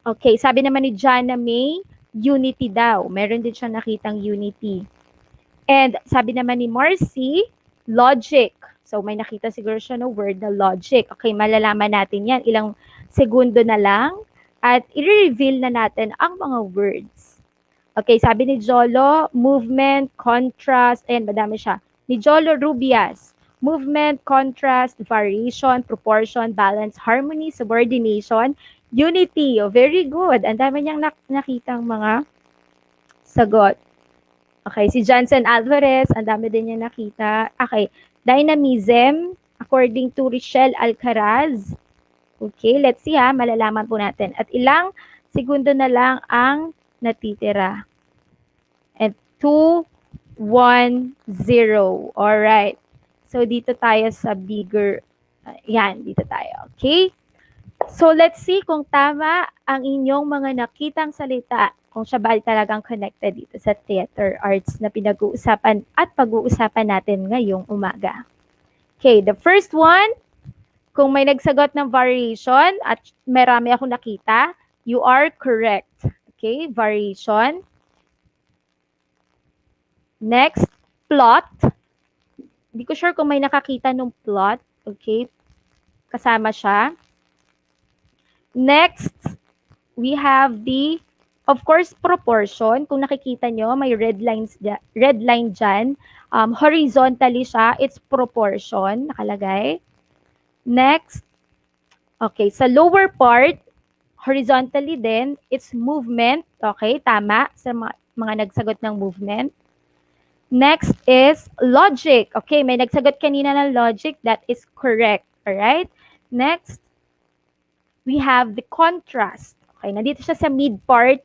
Okay, sabi naman ni Jana May, unity daw. Meron din siya nakitang unity. And sabi naman ni Marcy, logic. So may nakita siguro siya ng word na logic. Okay, malalaman natin yan. Ilang segundo na lang. At i-reveal na natin ang mga words. Okay, sabi ni Jolo, movement, contrast, and madami siya. Ni Jolo Rubias, movement, contrast, variation, proportion, balance, harmony, subordination, unity. Oh, very good. Ang dami niyang nakitang mga sagot. Okay, si Johnson Alvarez, ang dami din niya nakita. Okay, dynamism, according to Richelle Alcaraz. Okay, let's see ha, malalaman po natin. At ilang segundo na lang ang natitira. And 2, 1, 0. Alright. So, dito tayo sa bigger. Yan, dito tayo. Okay? So, let's see kung tama ang inyong mga nakitang salita. Kung siya ba talagang connected dito sa theater arts na pinag-uusapan at pag-uusapan natin ngayong umaga. Okay, the first one, kung may nagsagot ng variation at marami akong nakita, you are correct. Okay, variation. Next, plot. Hindi ko sure kung may nakakita ng plot. Okay, kasama siya. Next, we have the, of course, proportion. Kung nakikita nyo, may red line dyan. Horizontally siya, it's proportion, nakalagay. Next, okay, sa lower part, horizontally din, it's movement. Okay, tama sa mga nagsagot ng movement. Next is logic. Okay, may nagsagot kanina ng logic. That is correct. Alright? Next, we have the contrast. Okay, nandito siya sa mid part.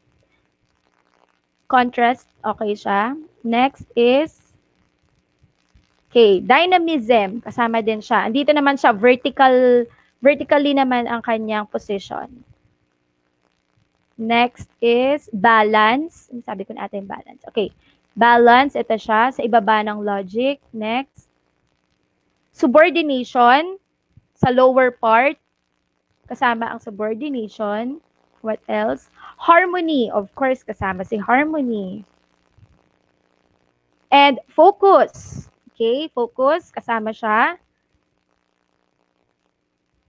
Contrast, okay siya. Next is, okay, dynamism. Kasama din siya. Andito naman siya, vertically naman ang kanyang position. Next is balance. Sabi ko natin balance. Okay, balance, ito siya, sa ibaba ng logic. Next, subordination, sa lower part. Kasama ang subordination. What else? Harmony, of course, kasama si harmony. And focus. Okay, focus, kasama siya.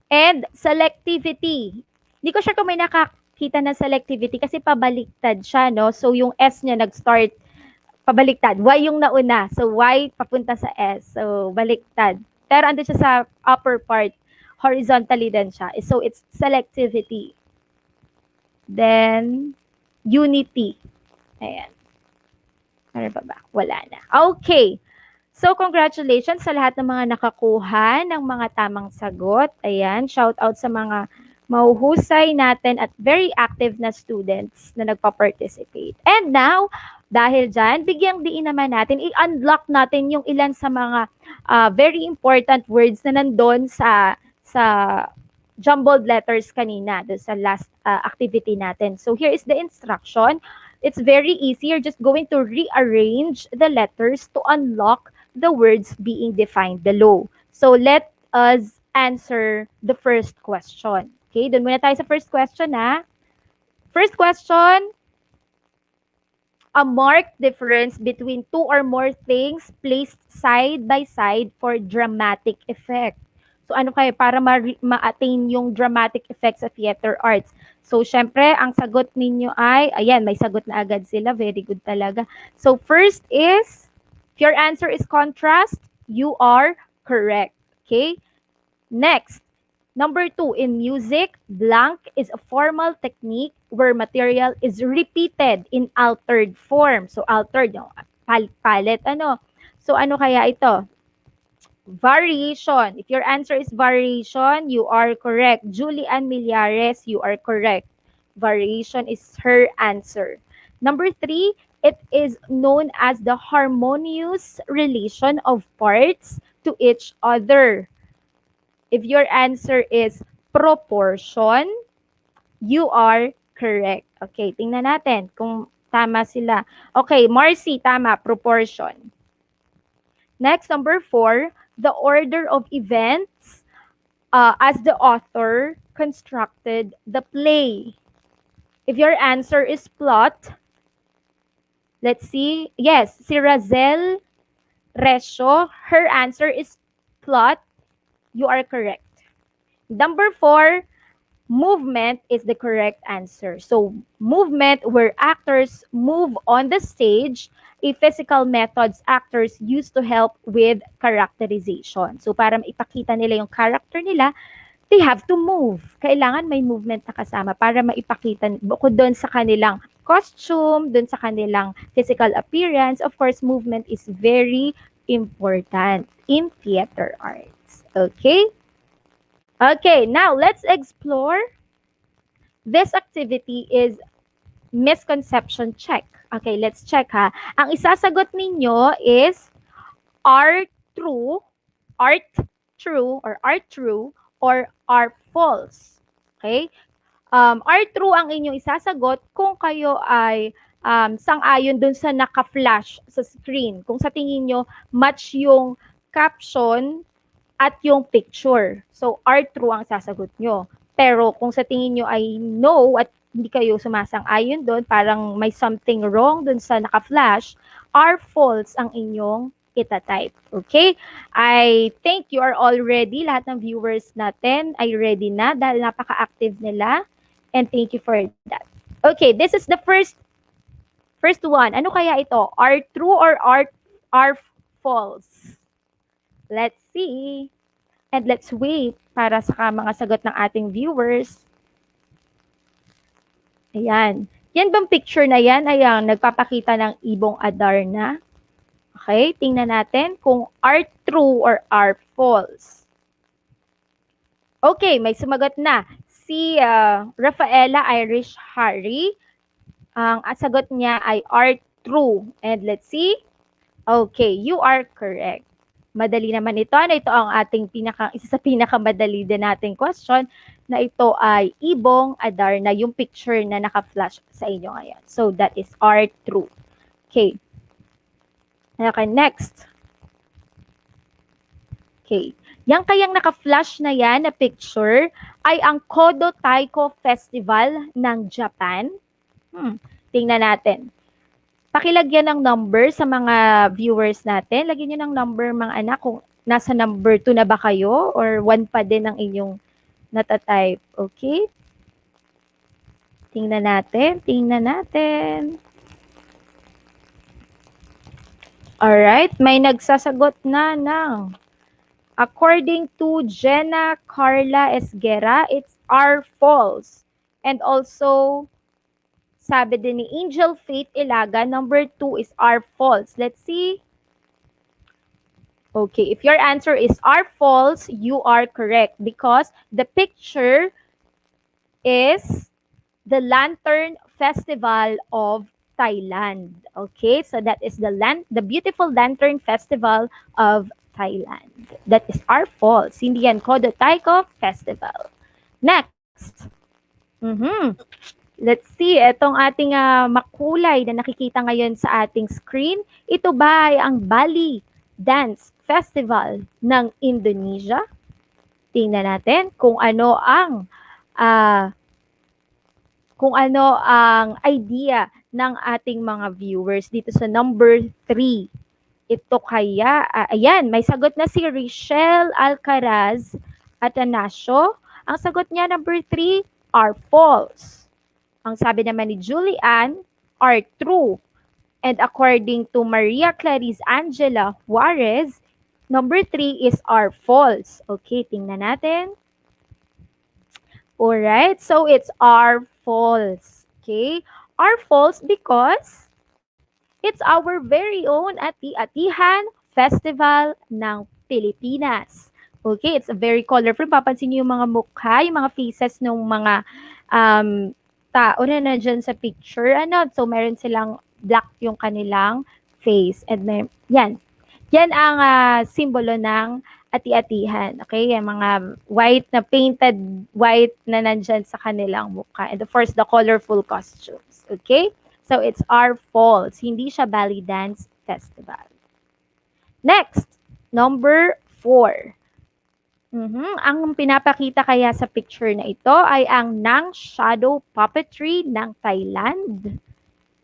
And selectivity. Hindi ko sure kung may nakakita ng selectivity kasi pabaliktad siya, no? So, yung S niya nag-start pabaliktad. Y yung nauna. So, Y papunta sa S. So, baliktad. Pero ando siya sa upper part. Horizontally din siya. So, it's selectivity. Then, unity. Ayan. Ano ba? Wala na. Okay. So, congratulations sa lahat ng mga nakakuha ng mga tamang sagot. Ayan, shout out sa mga mahuhusay natin at very active na students na nagpa-participate. And now, dahil dyan, bigyang diin naman natin, i-unlock natin yung ilan sa mga very important words na nandun sa jumbled letters kanina, sa last activity natin. So, here is the instruction. It's very easy. You're just going to rearrange the letters to unlock the words being defined below. So, let us answer the first question. Okay, doon muna tayo sa first question, ha? First question, a marked difference between two or more things placed side by side for dramatic effect. So, ano kayo, para ma-attain yung dramatic effects sa theater arts. So, syempre, ang sagot ninyo ay, ayan, may sagot na agad sila. Very good talaga. So, first is, if your answer is contrast, you are correct. Okay? Next, Number 2, in music, blank is a formal technique where material is repeated in altered form. So altered, yung palit, ano. So ano kaya ito? Variation. If your answer is variation, you are correct. Julie Ann Millares, you are correct. Variation is her answer. Number 3, it is known as the harmonious relation of parts to each other. If your answer is proportion, you are correct. Okay, tingnan natin kung tama sila. Okay, Marcy, tama, proportion. Next, number 4, the order of events as the author constructed the play. If your answer is plot, let's see. Yes, si Razel Resho, her answer is plot. You are correct. Number 4, movement is the correct answer. So, movement where actors move on the stage, a physical methods actors use to help with characterization. So, para maipakita nila yung character nila, they have to move. Kailangan may movement na kasama para maipakita, bukod doon sa kanilang costume, doon sa kanilang physical appearance, of course, movement is very important in theater arts. Okay? Okay, now let's explore. This activity is misconception check. Okay, let's check ha. Ang isasagot ninyo is are true, art true, or are false. Okay? Are true ang inyong isasagot kung kayo ay sang-ayon dun sa naka-flash sa screen. Kung sa tingin nyo, match yung caption at yung picture. So, are true ang sasagot nyo. Pero kung sa tingin nyo ay no at hindi kayo sumasang-ayon doon, parang may something wrong doon sa naka-flash, are false ang inyong itatype. Okay? I think you are all ready. Lahat ng viewers natin ay ready na dahil napaka-active nila. And thank you for that. Okay, this is the first one. Ano kaya ito? Are true or are false? Let's see. And let's wait para sa mga sagot ng ating viewers. Ayan. Yan bang picture na yan ay ang nagpapakita ng ibong Adarna? Okay, tingnan natin kung are true or are false. Okay, may sumagot na. Si Rafaela Irish Harry. Ang sagot niya ay are true. And let's see. Okay, you are correct. Madali naman ito. Na ito ang ating isa sa pinakamadali din nating question na ito ay ibong Adarna, yung picture na naka-flash sa inyo ngayon. So, that is are true. Okay. Okay, next. Okay. Yang kayang naka-flash na yan na picture ay ang Kodo Taiko Festival ng Japan. Tingnan natin. Pakilagyan ng number sa mga viewers natin. Lagyan nyo ng number mga anak kung nasa number 2 na ba kayo or 1 pa din ang inyong natatype. Okay? Tingnan natin. Alright, may nagsasagot na ng according to Jenna Carla Esguera, it's are false. And also, sabi din ni Angel Faith Ilaga, number 2 is are false. Let's see. Okay, if your answer is are false, you are correct because the picture is the Lantern Festival of Thailand. Okay, so that is the beautiful Lantern Festival of Thailand. That is are false. Hindi yan Kodo Taiko Festival. Next. Let's see, itong ating makulay na nakikita ngayon sa ating screen. Ito ba ay ang Bali Dance Festival ng Indonesia? Tingnan natin kung ano ang idea ng ating mga viewers dito sa number 3. Ito kaya, ayan, may sagot na si Richelle Alcaraz Atanasio. Ang sagot niya, number 3, are false. Ang sabi naman ni Julian, are true. And according to Maria Clarice Angela Juarez, number 3 is are false. Okay, tingnan natin. Alright, so it's our falls. Okay? Our falls because it's our very own Ati-Atihan Festival ng Pilipinas. Okay, it's a very colorful. Papansin niyo yung mga mukha, yung mga faces ng mga tao na nandyan sa picture. Ano, so meron silang black yung kanilang face. And then, yan. Yan ang simbolo ng ati-atihan. Okay? Yung mga white na painted white na nandyan sa kanilang mukha. And of course, the colorful costumes. Okay? So, it's our falls. Hindi siya belly dance festival. Next, number 4. Ang pinapakita kaya sa picture na ito ay ang Nang Shadow Puppetry ng Thailand.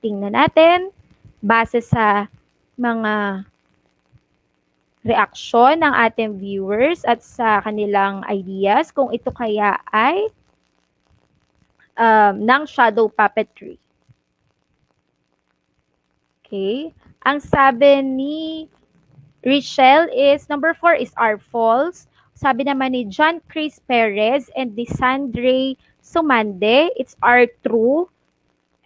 Tingnan natin. Base sa mga reaksyon ng ating viewers at sa kanilang ideas kung ito kaya ay Nang Shadow Puppetry. Okay. Ang sabi ni Richelle is number 4 is our falls. Sabi naman ni John Chris Perez and ni Sandre Sumande, it's our true.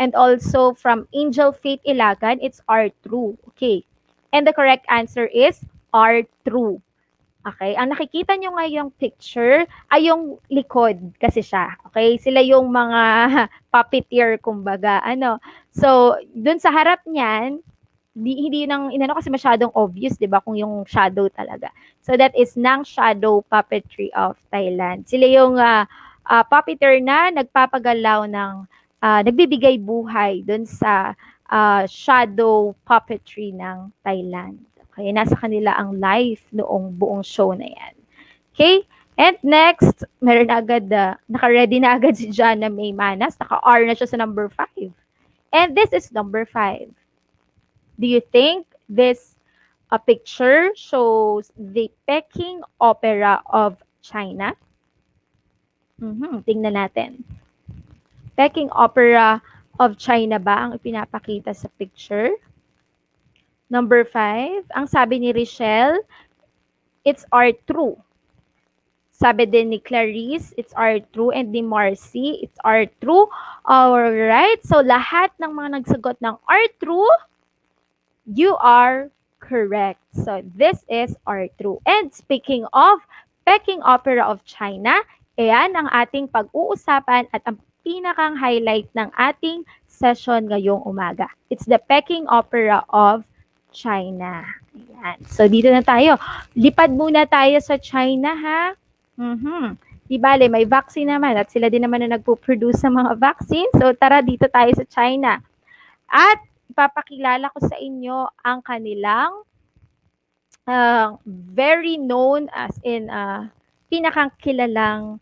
And also from Angel Faith Ilagan, it's our true. Okay. And the correct answer is our true. Okay. Ang nakikita nyo ngayong picture ay yung likod kasi siya. Okay. Sila yung mga puppeteer, kumbaga. Ano. So, dun sa harap niyan, hindi nang inano kasi masyadong obvious, 'di ba, kung yung shadow talaga. So that is Nang Shadow Puppetry of Thailand. Sila yung puppeteer na nagpapagalaw ng nagbibigay buhay doon sa shadow puppetry ng Thailand. Okay, nasa kanila ang life noong buong show na 'yan. Okay? And next, meron agad naka-ready na agad si Jana May Manas, naka-R na siya sa number 5. And this is number 5. Do you think this picture shows the Peking Opera of China? Tingnan natin. Peking Opera of China ba ang ipinapakita sa picture? Number 5, ang sabi ni Richelle, it's our true. Sabi din ni Clarice, it's our true. And ni Marcy, it's our true. Alright, so lahat ng mga nagsagot ng our true, you are correct. So, this is our true. And speaking of Peking Opera of China, ayan ang ating pag-uusapan at ang pinakang highlight ng ating session ngayong umaga. It's the Peking Opera of China. Ayan. So, dito na tayo. Lipad muna tayo sa China, ha? Di bale, may vaccine naman at sila din naman na nagpo-produce ng mga vaccine. So, tara dito tayo sa China. At ipapakilala ko sa inyo ang kanilang very known as in pinakang kilalang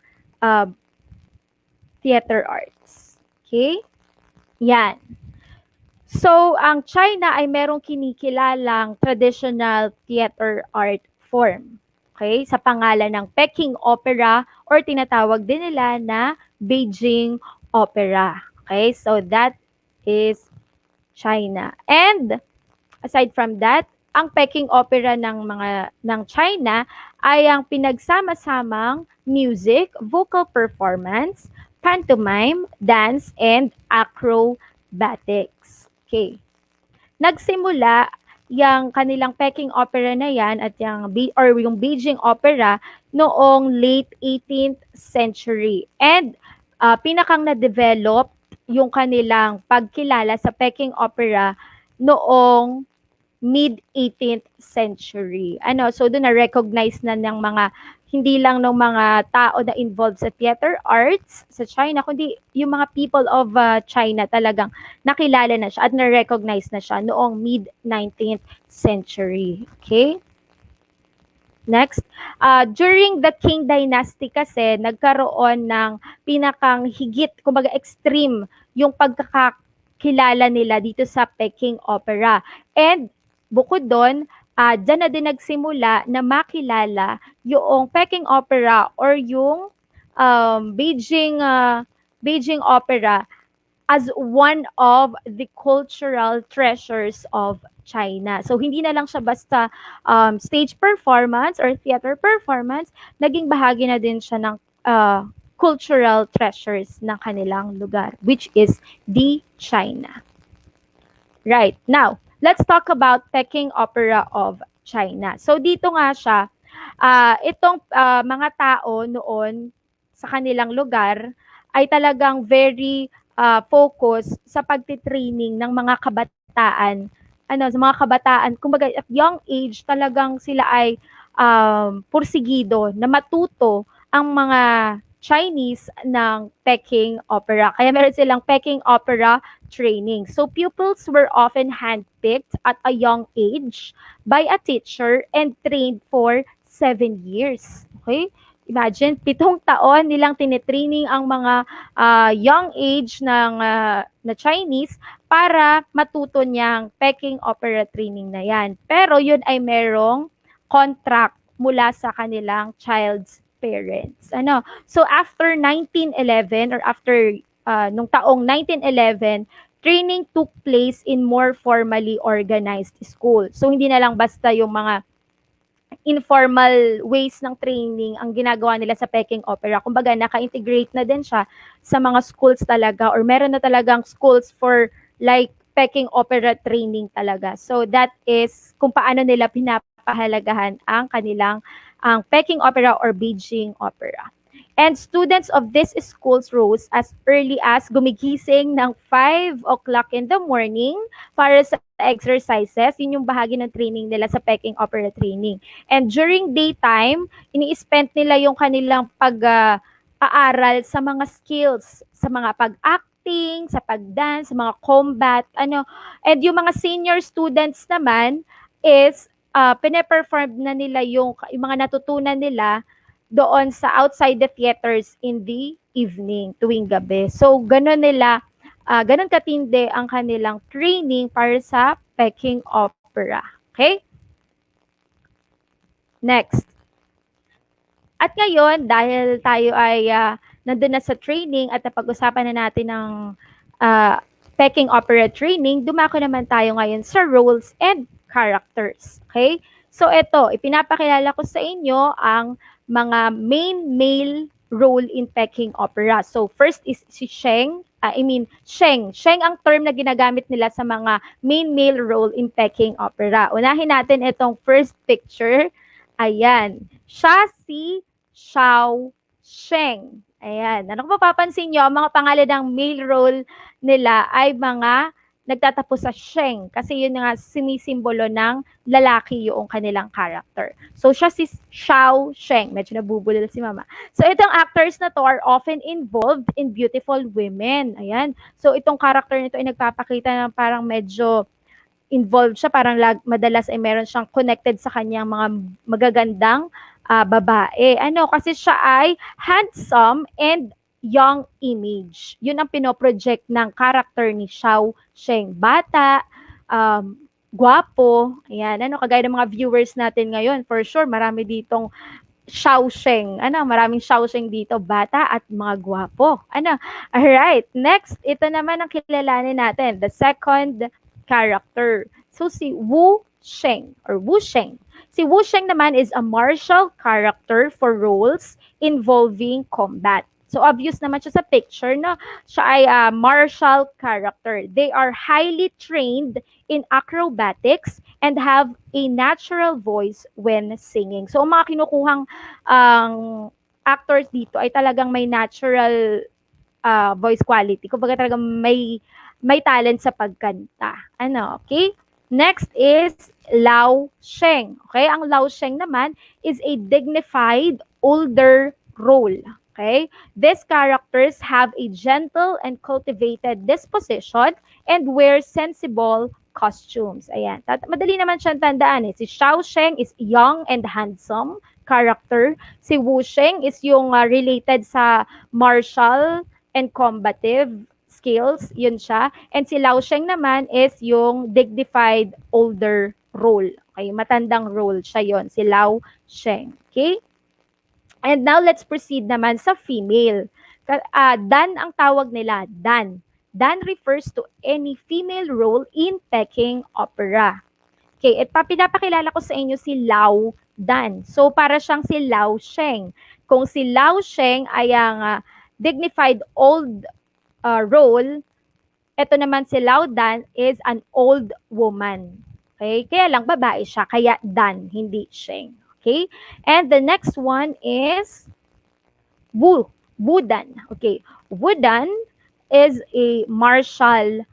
theater arts. Okay? Yan. So, ang China ay merong kinikilalang traditional theater art form. Okay? Sa pangalan ng Peking Opera or tinatawag din nila na Beijing Opera. Okay? So, that is China. And aside from that, ang Peking Opera ng China ay ang pinagsama-samang music, vocal performance, pantomime, dance, and acrobatics. Okay. Nagsimula yung kanilang Peking Opera na yan at yung Beijing Opera noong late 18th century. And pinakang na-develop yung kanilang pagkilala sa Peking Opera noong mid-18th century. So doon na-recognize na ng mga, hindi lang ng mga tao na involved sa theater arts sa China, kundi yung mga people of China talagang nakilala na siya at na-recognize na siya noong mid-19th century. Okay? Next, during the Qing Dynasty kasi, nagkaroon ng pinakang higit, kumbaga extreme, yung pagkakakilala nila dito sa Peking Opera. And bukod doon, dyan na din nagsimula na makilala yung Peking Opera or yung Beijing Opera as one of the cultural treasures of China. So, hindi na lang siya basta stage performance or theater performance, naging bahagi na din siya ng cultural treasures ng kanilang lugar, which is the China. Right. Now, let's talk about Peking Opera of China. So dito nga siya, itong mga tao noon sa kanilang lugar ay talagang very focus sa pagtitraining ng mga kabataan. Sa mga kabataan, kumbaga at young age talagang sila ay pursigido na matuto ang mga Chinese ng Peking Opera. Kaya meron silang Peking Opera training. So pupils were often handpicked at a young age by a teacher and trained for 7 years. Okay? Imagine, 7 taon nilang tinitraining ang mga young age ng na Chinese para matuto niyang Peking Opera training na yan. Pero yun ay merong contract mula sa kanilang child's parents. So after 1911 or after nung taong 1911, training took place in more formally organized school. So hindi na lang basta yung mga informal ways ng training ang ginagawa nila sa Peking Opera. Kumbaga naka-integrate na din siya sa mga schools talaga or meron na talagang schools for like Peking Opera training talaga. So that is kung paano nila pinapahalagahan ang kanilang ang Peking Opera or Beijing Opera. And students of these schools rose as early as gumigising ng 5 o'clock in the morning para sa exercises. Yun yung bahagi ng training nila sa Peking Opera training. And during daytime, ini-spend nila yung kanilang pag-aaral sa mga skills, sa mga pag-acting, sa pag-dance, sa mga combat, And yung mga senior students naman is pine-perform na nila yung mga natutunan nila doon sa outside the theaters in the evening, tuwing gabi. So, ganun katindi ang kanilang training para sa Peking Opera. Okay? Next. At ngayon, dahil tayo ay nandun na sa training at napag-usapan na natin ng Peking Opera training, dumako naman tayo ngayon sa roles and characters. Okay? So, ito, ipinapakilala ko sa inyo ang mga main male role in Peking Opera. So, first is si Sheng. Sheng. Sheng ang term na ginagamit nila sa mga main male role in Peking Opera. Unahin natin itong first picture. Ayan. Siya si Xiao Sheng. Ayan. Ano kung mapapansin nyo, ang mga pangalan ng male role nila ay mga nagtatapos sa Sheng kasi yun nga sinisimbolo ng lalaki yung kanilang character. So siya si Xiao Sheng. Medyo nabubulol si mama. So itong actors na to are often involved in beautiful women. Ayan. So itong character nito ay nagpapakita ng parang medyo involved siya. Parang madalas ay meron siyang connected sa kanyang mga magagandang babae. Kasi siya ay handsome and young image. Yun ang pinoproject ng character ni Xiao Sheng. Bata, guwapo. Ayan, kagaya ng mga viewers natin ngayon, for sure, marami ditong Xiao Sheng. Maraming Xiao Sheng dito, bata at mga guwapo. Alright, next, ito naman ang kilalanin natin, the second character. So, si Wu Sheng or Wu Sheng. Si Wu Sheng naman is a martial character for roles involving combat. So, obvious naman siya sa picture, no? Siya ay martial character. They are highly trained in acrobatics and have a natural voice when singing. So, ang mga kinukuhang actors dito ay talagang may natural voice quality. Kumbaga talagang may talent sa pagkanta. Okay? Next is Lao Sheng. Okay? Ang Lao Sheng naman is a dignified older role. Okay? These characters have a gentle and cultivated disposition and wear sensible costumes. Ayan. Madali naman siyang tandaan eh. Si Xiao Sheng is young and handsome character. Si Wu Sheng is yung related sa martial and combative skills. Yun siya. And si Lao Sheng naman is yung dignified older role. Okay? Matandang role siya yon. Si Lao Sheng. Okay? And now, let's proceed naman sa female. Dan ang tawag nila, Dan. Dan refers to any female role in Peking Opera. Okay, at pinapakilala ko sa inyo si Lao Dan. So para siyang si Lao Sheng. Kung si Lao Sheng ay ang dignified old role, ito naman si Lao Dan is an old woman. Okay? Kaya lang babae siya, kaya Dan, hindi Sheng. Okay? And the next one is Wudan. Okay. Wudan is a martial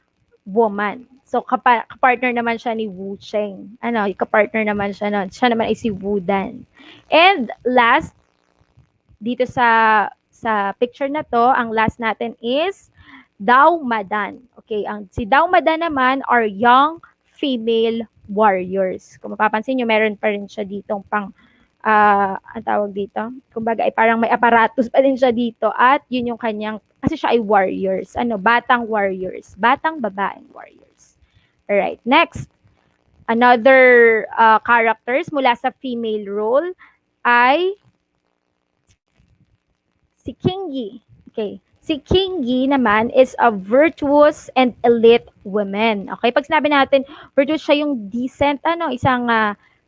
woman. So, kapartner naman siya ni Wu Cheng. Kapartner naman siya nun. Siya naman ay si Wudan. And last, dito sa picture na to, ang last natin is Dao Madan. Okay, si Dao Madan naman are young female warriors. Kung mapapansin nyo, meron pa rin siya ditong ang tawag dito, kumbaga ay parang may aparatus pa din siya dito at yun yung kanyang, kasi siya ay warriors. Batang warriors. Batang babaeng warriors. Alright, next. Another characters mula sa female role ay si King Yi. Okay. Si King Yi naman is a virtuous and elite woman. Okay? Pag sinabi natin, virtuous siya yung decent, isang,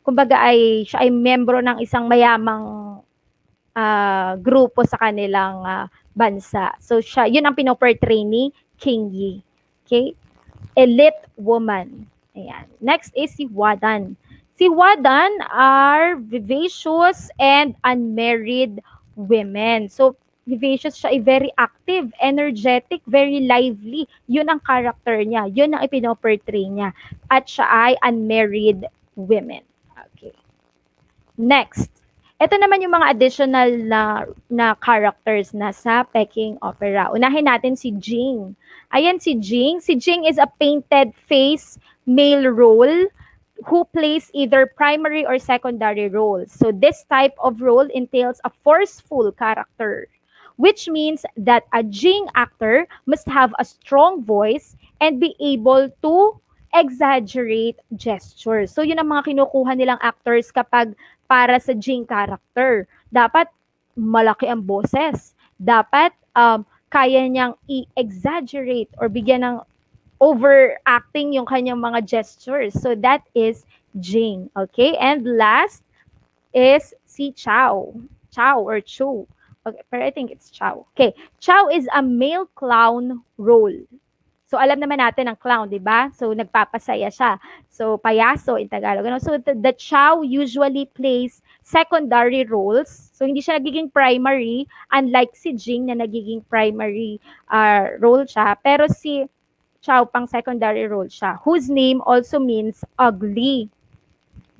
kumbaga siya ay membro ng isang mayamang grupo sa kanilang bansa. So, yun ang pinoportray ni King Yi. Okay? Elite woman. Ayan. Next is si Wadan. Si Wadan are vivacious and unmarried women. So, vivacious siya ay very active, energetic, very lively. Yun ang character niya. Yun ang ipinoportray niya. At siya ay unmarried women. Okay. Next. Ito naman yung mga additional na characters na sa Peking Opera. Unahin natin si Jing. Ayan si Jing. Si Jing is a painted face male role who plays either primary or secondary roles. So this type of role entails a forceful character, which means that a Jing actor must have a strong voice and be able to exaggerate gestures. So yun ang mga kinukuha nilang actors kapag para sa Jing character. Dapat malaki ang boses. Dapat kaya niyang i-exaggerate or bigyan ng overacting yung kanyang mga gestures. So that is Jing. Okay? And last is si Xiao. Xiao or Chu. Okay, but I think it's Xiao. Okay. Xiao is a male clown role. So, alam naman natin ang clown, di ba? So, nagpapasaya siya. So, payaso in Tagalog. So, the Xiao usually plays secondary roles. So, hindi siya nagiging primary, unlike si Jing na nagiging primary role siya. Pero si Xiao pang secondary role siya, whose name also means ugly.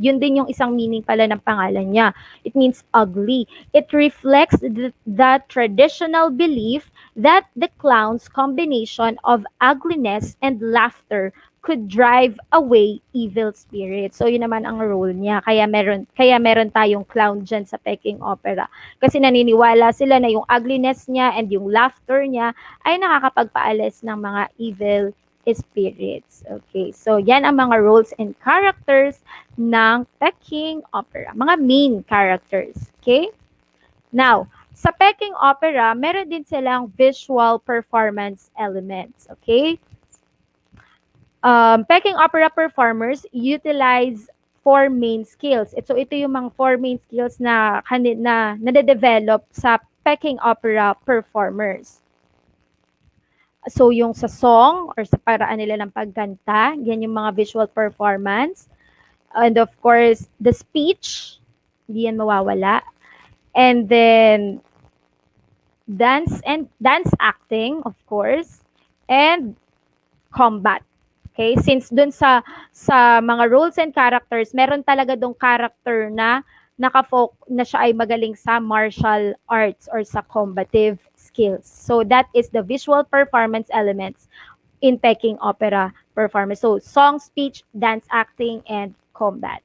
Yun din yung isang meaning pala ng pangalan niya. It means ugly. It reflects the traditional belief that the clown's combination of ugliness and laughter could drive away evil spirits. So yun naman ang role niya. Kaya meron tayong clown dyan sa Peking Opera. Kasi naniniwala sila na yung ugliness niya and yung laughter niya ay nakakapagpaalis ng mga evil spirits. Okay, so yan ang mga roles and characters ng Peking Opera. Mga main characters. Okay? Now, sa Peking Opera, meron din silang visual performance elements. Okay? Peking Opera performers utilize 4 main skills. So, ito yung mga 4 main skills na nade-develop sa Peking Opera performers. So, yung sa song or sa paraan nila ng pagkanta, yan yung mga visual performance. And of course, the speech, hindi yan mawawala. And then, dance acting, of course. And combat. Okay? Since dun sa mga roles and characters, meron talaga dong character na na siya ay magaling sa martial arts or sa combative skills. So that is the visual performance elements in Peking Opera performance. So song, speech, dance acting, and combat.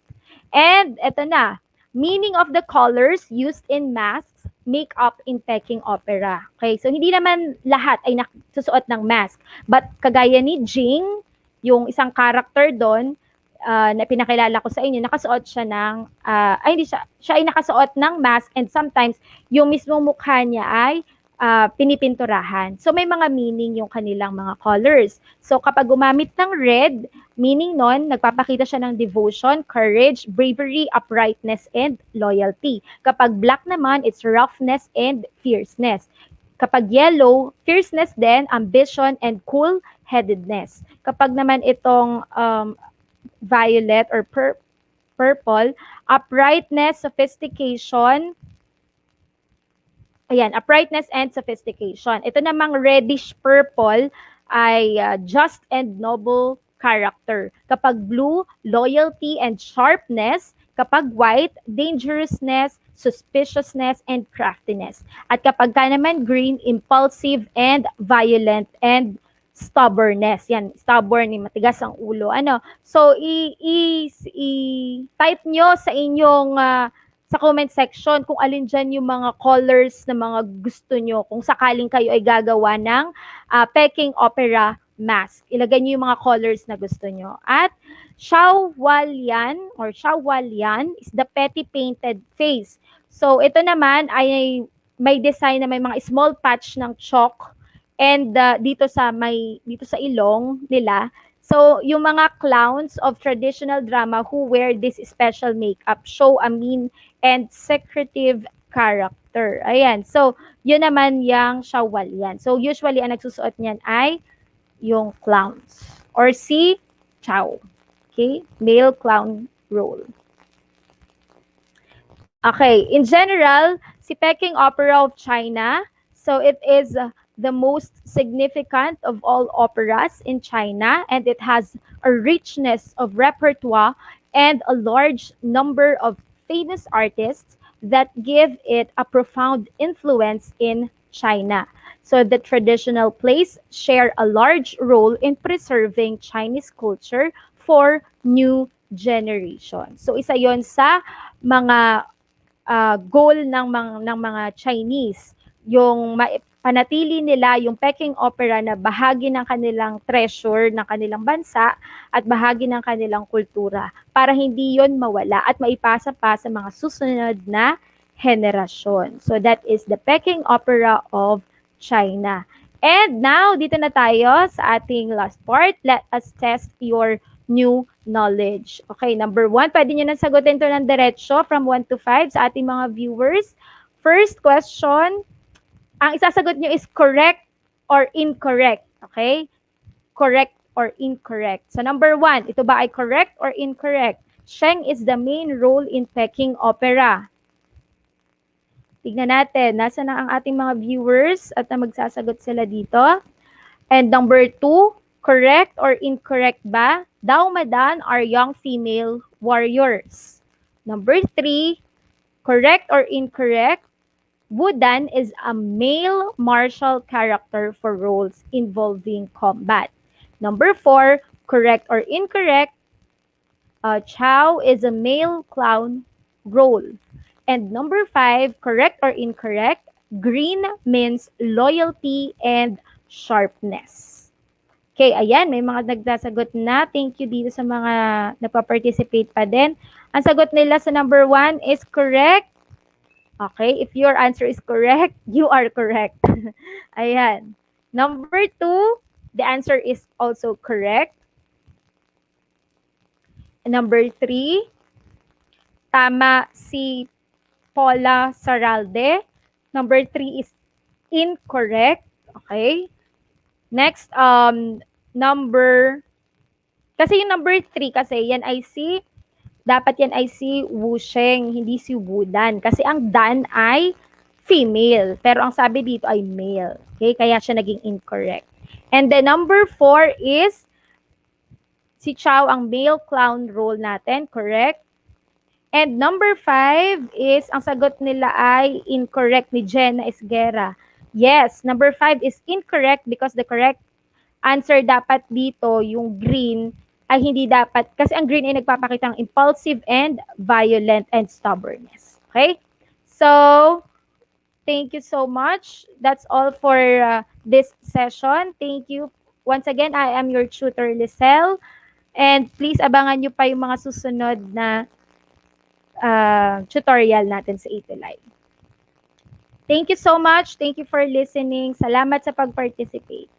And eto na, meaning of the colors used in masks, makeup in Peking Opera. Okay, so hindi naman lahat ay nasusuot ng mask. But kagaya ni Jing, yung isang character doon, na pinakilala ko sa inyo, nakasuot siya ng, siya ay nakasuot ng mask and sometimes yung mismong mukha niya ay pinipinturahan. So may mga meaning yung kanilang mga colors. So kapag gumamit ng red, meaning nun, nagpapakita siya ng devotion, courage, bravery, uprightness, and loyalty. Kapag black naman, it's roughness and fierceness. Kapag yellow, fierceness din, ambition, and cool-headedness. Kapag naman itong violet or purple, uprightness, sophistication, ayan, uprightness and sophistication. Ito namang reddish purple ay just and noble character. Kapag blue, loyalty and sharpness. Kapag white, dangerousness, suspiciousness, and craftiness. At kapag ka naman green, impulsive and violent and stubbornness. Yan, stubborn, matigas ang ulo. Ano? So, i-type nyo sa inyong sa comment section kung alin dyan yung mga colors na mga gusto nyo kung sakaling kayo ay gagawa ng Peking Opera mask. Ilagay nyo yung mga colors na gusto nyo. At Xiao Hualian is the petty painted face. So ito naman ay may design na may mga small patch ng chalk and dito sa ilong nila. So, yung mga clowns of traditional drama who wear this special makeup show a mean and secretive character. Ayan. So, yun naman yung Shawwalian. So, usually, ang nagsusuot niyan ay yung clowns. Or si Xiao. Okay? Male clown role. Okay. In general, si Peking Opera of China, so it is the most significant of all operas in China, and it has a richness of repertoire and a large number of famous artists that give it a profound influence in China. So the traditional plays share a large role in preserving Chinese culture for new generations. So isa yon sa mga goal ng mga Chinese, yung panatili nila yung Peking Opera na bahagi ng kanilang treasure ng kanilang bansa at bahagi ng kanilang kultura para hindi yon mawala at maipasa pa sa mga susunod na henerasyon. So that is the Peking Opera of China. And now, dito na tayo sa ating last part. Let us test your new knowledge. Okay, number 1, pwede nyo nang sagutin to ng diretso from 1 to 5 sa ating mga viewers. First question, ang isasagot nyo is correct or incorrect. Okay? Correct or incorrect. So number 1, ito ba ay correct or incorrect? Sheng is the main role in Peking Opera. Tignan natin, nasa na ang ating mga viewers at na magsasagot sila dito. And number 2, correct or incorrect ba? Daumadan are young female warriors. Number 3, correct or incorrect? Wudan is a male martial character for roles involving combat. Number 4, correct or incorrect? Xiao is a male clown role. And number 5, correct or incorrect? Green means loyalty and sharpness. Okay, ayan, may mga nagsasagot na. Thank you dito sa mga nagpa-participate pa din. Ang sagot nila sa number 1 is correct. Okay, if your answer is correct, you are correct. Ayan. Number 2, the answer is also correct. Number 3, tama si Paula Saralde. Number 3 is incorrect. Okay. Next, kasi yung number 3 kasi yan ay dapat yan ay si Wusheng, hindi si Wudan. Kasi ang Dan ay female, pero ang sabi dito ay male. Okay, kaya siya naging incorrect. And the number 4 is si Xiao ang male clown role natin, correct? And number 5 is, ang sagot nila ay incorrect ni Jenna Esguera. Yes, number 5 is incorrect because the correct answer dapat dito, yung green, ay hindi dapat, kasi ang green ay nagpapakita ng impulsive and violent and stubbornness. Okay? So, thank you so much. That's all for this session. Thank you. Once again, I am your tutor, Lisel. And please, abangan nyo pa yung mga susunod na tutorial natin sa ETUlay. Thank you so much. Thank you for listening. Salamat sa pag-participate.